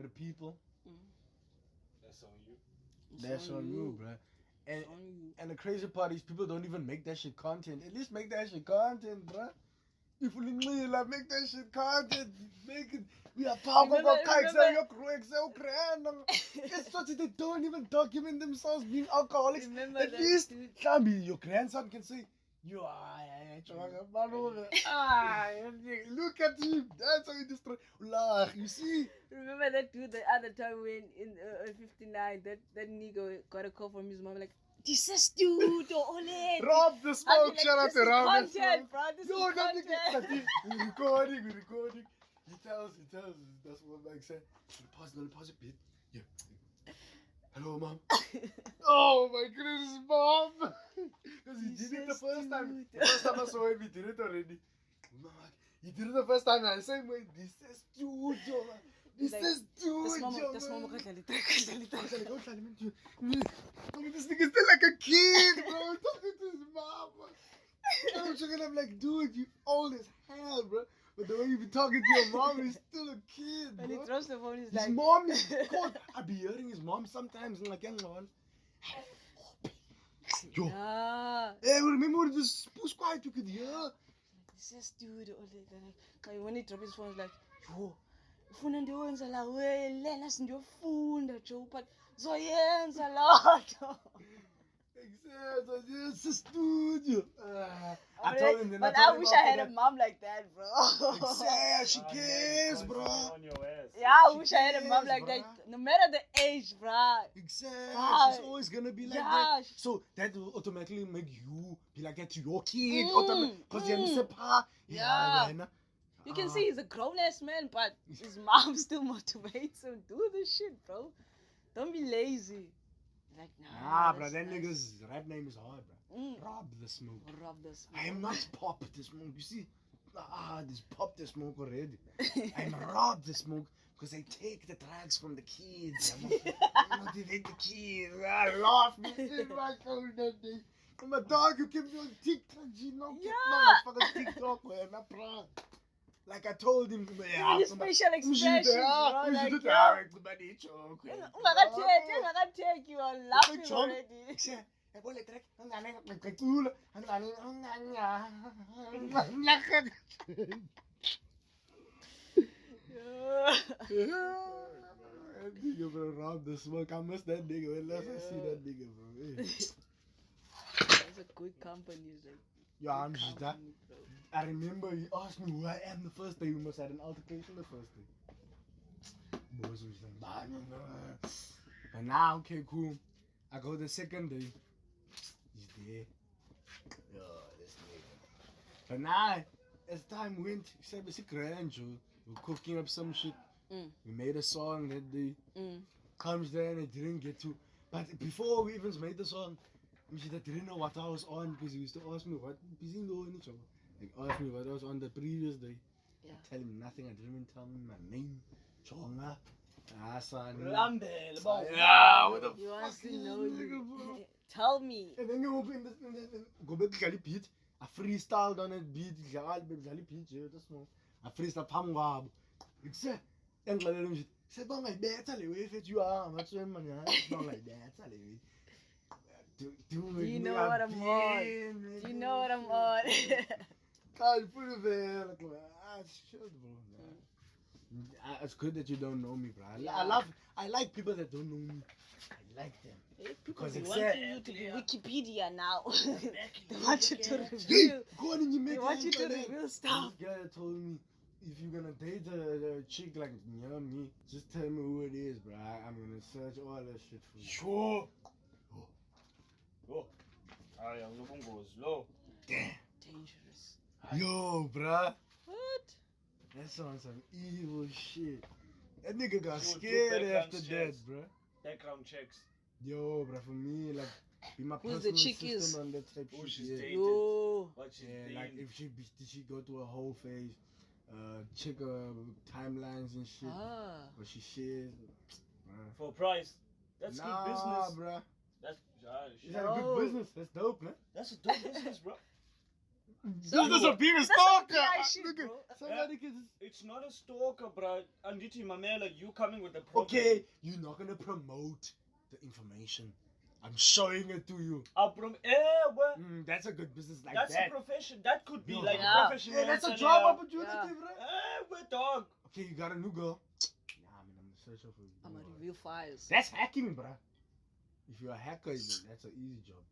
S3: the people.
S1: That's on you.
S3: That's on you, bro. And the crazy part is people don't even make that shit content. At least make that shit content, bro. If you like make that shit content, make it. We are powerful kikes, it's such that they don't even document themselves being alcoholics. At least your grandson can say, you are look at him. That's how you destroy. You see?
S2: Remember that dude the other time when in 59 that nigga got a call from his mom like, this is dude,
S3: Rob the smoke, shout out to Rob the smoke.
S2: Bro, this is content.
S3: We're recording. He tells that's what Mike said. Pause a bit. Yeah. Hello, mom. Oh my goodness, mom. Because he did it the first time. The first time I saw him, he did it already. He did it the first time, and the same way. This is studio, man. This is studio, man. This nigga still like a kid, bro. Talking to his mom. I'm checking up like, dude, you old as hell, bro. But the way you be talking to your mom, he's still a kid, bro.
S2: And he throws the phone, he's
S3: his
S2: like...
S3: mom is cold. I be hearing his mom sometimes and like, hang on. Yo. Hey, remember when it was quiet, you could hear?
S2: This is dude, like when he dropped his phone, he's like, yo, ufuna ndiwenza la wele, sindiyofunda Joe, but zoyenza lotho.
S3: It's a studio. I told him.
S2: But I wish I had a mom like that, bro.
S3: Exactly, she cares, bro.
S2: Yeah, I wish I had a mom like that. No matter the age, bro.
S3: Exactly. She's always gonna be like that. So that will automatically make you be like that to your kid. Because you understand,
S2: yeah. You can see he's a grown-ass man, but his mom still motivates him. Do this shit, bro. Don't be lazy. Like,
S3: nah, bro, that nigga's rap name is hard, bro. Rob the smoke. I am not Pop the Smoke. You see, this Pop the Smoke already. I'm Rob the Smoke because I take the drugs from the kids. I motivate the kids. I laugh. I'm a dog who kept me on TikTok. You know, motherfucker TikTok, man. Like I told him,
S2: his facial expressions, bro. Like, take you are laughing already.
S3: Nigga, bro, Rob the Smoke. I miss that nigga. Unless I see that nigga, bro.
S2: That's a good company, like.
S3: Yeah, I'm just that. I remember he asked me who I am the first day. We must have an altercation the first day. Boys was like, but now, okay, cool. I go the second day. He's there. Yo, this nigga. But now, as time went, he said, it's a grand, Joe. We're cooking up some shit. We made a song that day. Comes there and I didn't get to. But before we even made the song, I didn't know what I was on because he used to ask me what. Like, asked me what I was on the previous day. Yeah. I tell him nothing. I didn't even tell him my name. Chonga. Son. Yeah, what the fuck?
S2: He wants to know you. Tell me.
S3: And then you open this go back to beat. I freestyled on it beat. I freestyled Pamwab. It's a and like say don't like that, if you are much man. Don't like that. Do
S2: you know what I'm on? Do you know what I'm on?
S3: Can't put it there. It's good that you don't know me, bro. I like people that don't know me. I like them.
S2: Because they want you to be Wikipedia now. They want you to reveal. They want you to reveal stuff.
S3: This guy told me, if you're gonna date a chick like me, just tell me who it is, bro. I'm gonna search all that shit for you. Sure.
S1: I'm looking goes low.
S3: Damn.
S2: Dangerous.
S3: Yo, bruh.
S2: What?
S3: That sounds some evil shit. That nigga got scared after that, bruh.
S1: Background checks.
S3: Yo, bruh, for me, like, be my
S2: who's the chick is?
S3: On that type
S1: who
S3: shit.
S1: she's dated.
S2: Yo.
S1: What she's
S3: like, if she go through a whole phase. check timelines and shit.
S2: Ah.
S3: What she shares.
S1: For a price. That's good business.
S3: Bruh.
S1: That's
S3: Is that a good business? That's dope, man.
S1: That's a dope business, bro.
S3: Business of being a
S2: That's
S3: stalker.
S2: some PI shit, bro.
S3: Somebody can.
S1: It's not a stalker, bro. Anditi Mamela, you coming with the property.
S3: Okay, you're not gonna promote the information. I'm showing it to you.
S1: That's
S3: That's a good business like
S1: a
S3: that.
S1: profession. That could be
S3: Yeah.
S1: like
S2: Yeah.
S1: a profession.
S3: Yeah, that's a job opportunity,
S2: Yeah.
S3: bro.
S1: We're dog.
S3: Okay, you got a new girl. Yeah, I mean, I'm searching for you.
S2: I'm gonna reveal files.
S3: That's hacking, bro. If you're a hacker, that's an easy job.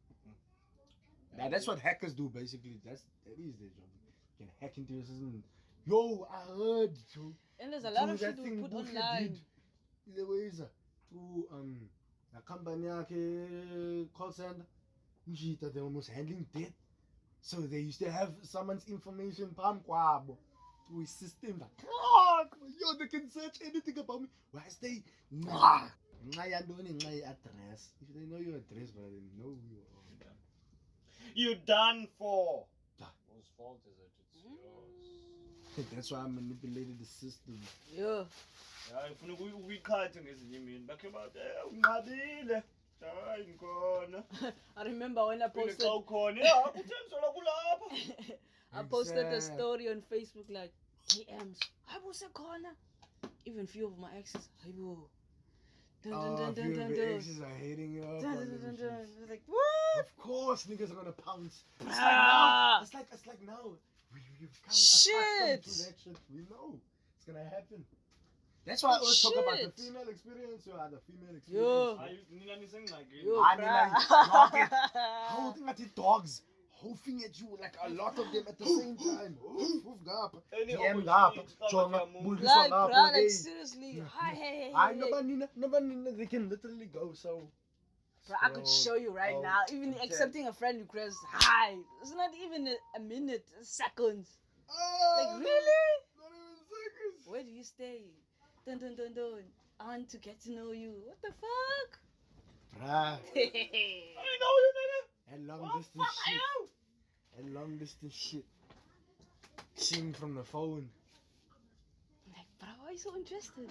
S3: Now, that's what hackers do, basically. That is their job. You can hack into your system. Yo, I heard.
S2: And there's a lot of shit we put online.
S3: The way is to the company call center. They almost handling debt. So they used to have someone's information pam kwabo to a system like, yo, they can search anything about me. Why they address? If they know your address, but they know who you are.
S1: You're done for.
S3: Yeah.
S1: Whose fault is it? It's yours.
S3: That's why I manipulated the system.
S2: Yeah.
S1: Yeah, if we can't ngezinye imini bakhe bathi unqabile. Hayi ngkhona.
S2: I remember when I posted
S1: Xa ukhona, yeah, uthengiso lakulapha.
S2: I posted a
S3: Exact.
S2: story on Facebook like DMs. Hayibo sekhona. Even few of my exes. Hayibo. Dun dun dun dun
S3: Few
S2: dun
S3: of the
S2: dun.
S3: exes are hating you up.
S2: Dun
S3: on
S2: dun
S3: them
S2: dun
S3: shits.
S2: dun. I was like, what?
S3: Of course, niggas are gonna pounce. It's like
S2: Ah.
S3: now. It's like now. We've come
S2: Shit.
S3: accustomed to that shit. We know it's gonna happen. That's why I always talk about the
S2: Shit.
S3: female experience. The female
S2: Yo.
S3: experience.
S1: Hayi nina nisengxakini.
S2: Yo,
S3: I mean, like,
S2: bruh.
S3: holding at the dogs, hoofing at you like a lot of them at the same time. Hoof gap,
S1: Any
S3: DM gap,
S1: opportunity,
S3: chonga,
S1: come on,
S3: bulisa
S2: Like,
S3: gap,
S2: bruh, like
S3: hey.
S2: seriously. Hi, hey,
S3: I
S2: hey,
S3: nobody, they can literally go so.
S2: Bro, I could show you right
S3: Oh,
S2: now. Even
S3: okay.
S2: accepting a friend request. Hi. It's not even a minute, seconds. Like, really?
S3: Not even seconds.
S2: Where do you stay? Dun dun dun dun. I want to get to know you. What the fuck?
S3: Bruh,
S1: I know you, nigga.
S3: and long
S1: What
S3: distance
S1: fuck
S3: shit.
S1: you?
S3: And long distance shit. Sing from the phone.
S2: Like, bro, why are you so interested?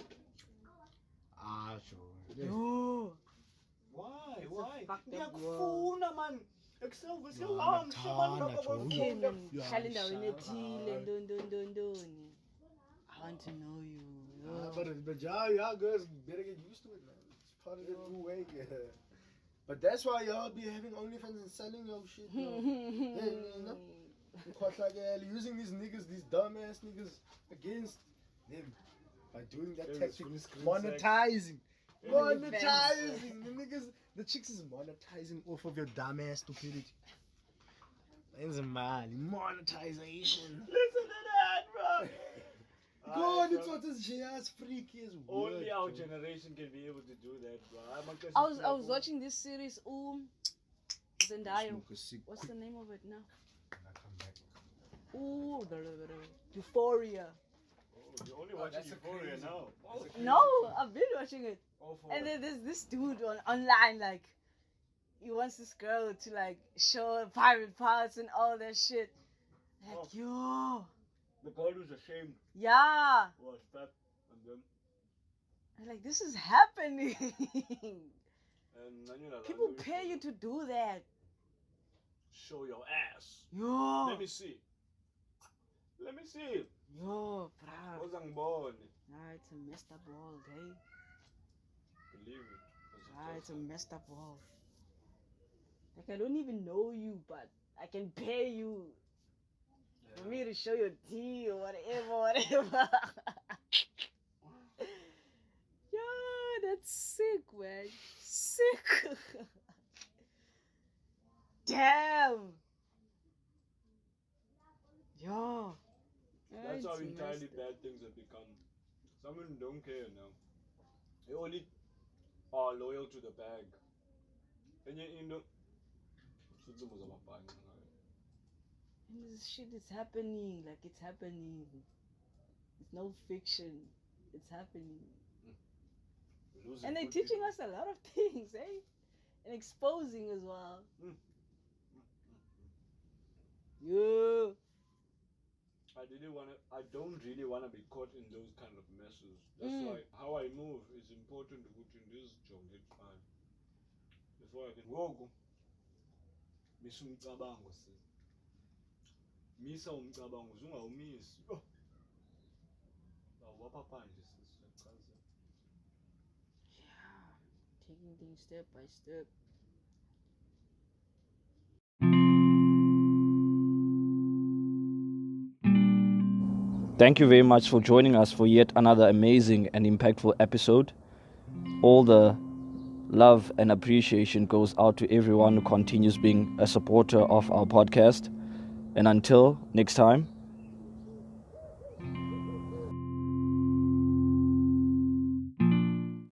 S3: Sure.
S2: Yo.
S1: Why?
S2: It's a fucked up
S1: Ngiyakufuna man. Excel
S3: Man,
S1: selam
S3: Thanda,
S2: Okay,
S3: Yeah,
S2: man. Hlala endaweni
S3: shout
S2: ethile,
S3: out.
S2: dun dun dun dun. I want to know you. Yo.
S3: But y'all girls better get used to it, man. It's part of the new way. Yeah. But that's why y'all be having OnlyFans and selling your shit. You know? Quite like using these niggas, these dumbass niggas against them by doing that
S1: Yeah,
S3: tactic.
S1: with screen
S3: Monetizing.
S1: Yeah.
S3: Monetizing. The niggas, the chicks is monetizing off of your dumbass stupidity. That's money. Monetization.
S1: Listen to that, bro.
S3: God, it's what this jazz freak is.
S1: Only our generation can be able to do that, bro.
S2: I was watching this series, Zendaya. What's the name of it now? Ooh, Euphoria.
S1: Oh, you're only watching Euphoria now.
S2: No, I've been watching it. And then there's this dude online, like, he wants this girl to, like, show private parts and all that shit. Like, yo.
S1: The girl who's ashamed
S2: Yeah.
S1: was fat and then
S2: I'm like, this is happening.
S1: and then you're like,
S2: People pay you to do that.
S1: show your ass.
S2: Yo.
S1: Let me see. Let me see.
S2: Yo, bruh.
S1: What's angibone?
S2: Ah, it's a messed up world, hey.
S1: Believe it.
S2: Ah, it's a messed up world. Like, I don't even know you, but I can pay you for me to show your tea or whatever. Yo, that's sick, man. Sick. Damn. Yo.
S1: That's how
S2: It's
S1: entirely
S2: messed up.
S1: bad things have become. Some women don't care now. They only are loyal to the bag. And yet, you know,
S2: And this shit is happening. Like, it's happening. It's no fiction. It's happening. And they're teaching us a lot of things, eh? And exposing as well. Yeah.
S1: I didn't don't really wanna be caught in those kind of messes. That's why how I move is important to put in this jonge time. Before I can go. Misa umcabango sis. Misa umcabango ungawumisi. Awapha nje sis.
S2: Yeah, taking things step by step.
S1: Thank you very much for joining us for yet another amazing and impactful episode. All the love and appreciation goes out to everyone who continues being a supporter of our podcast. And until next time,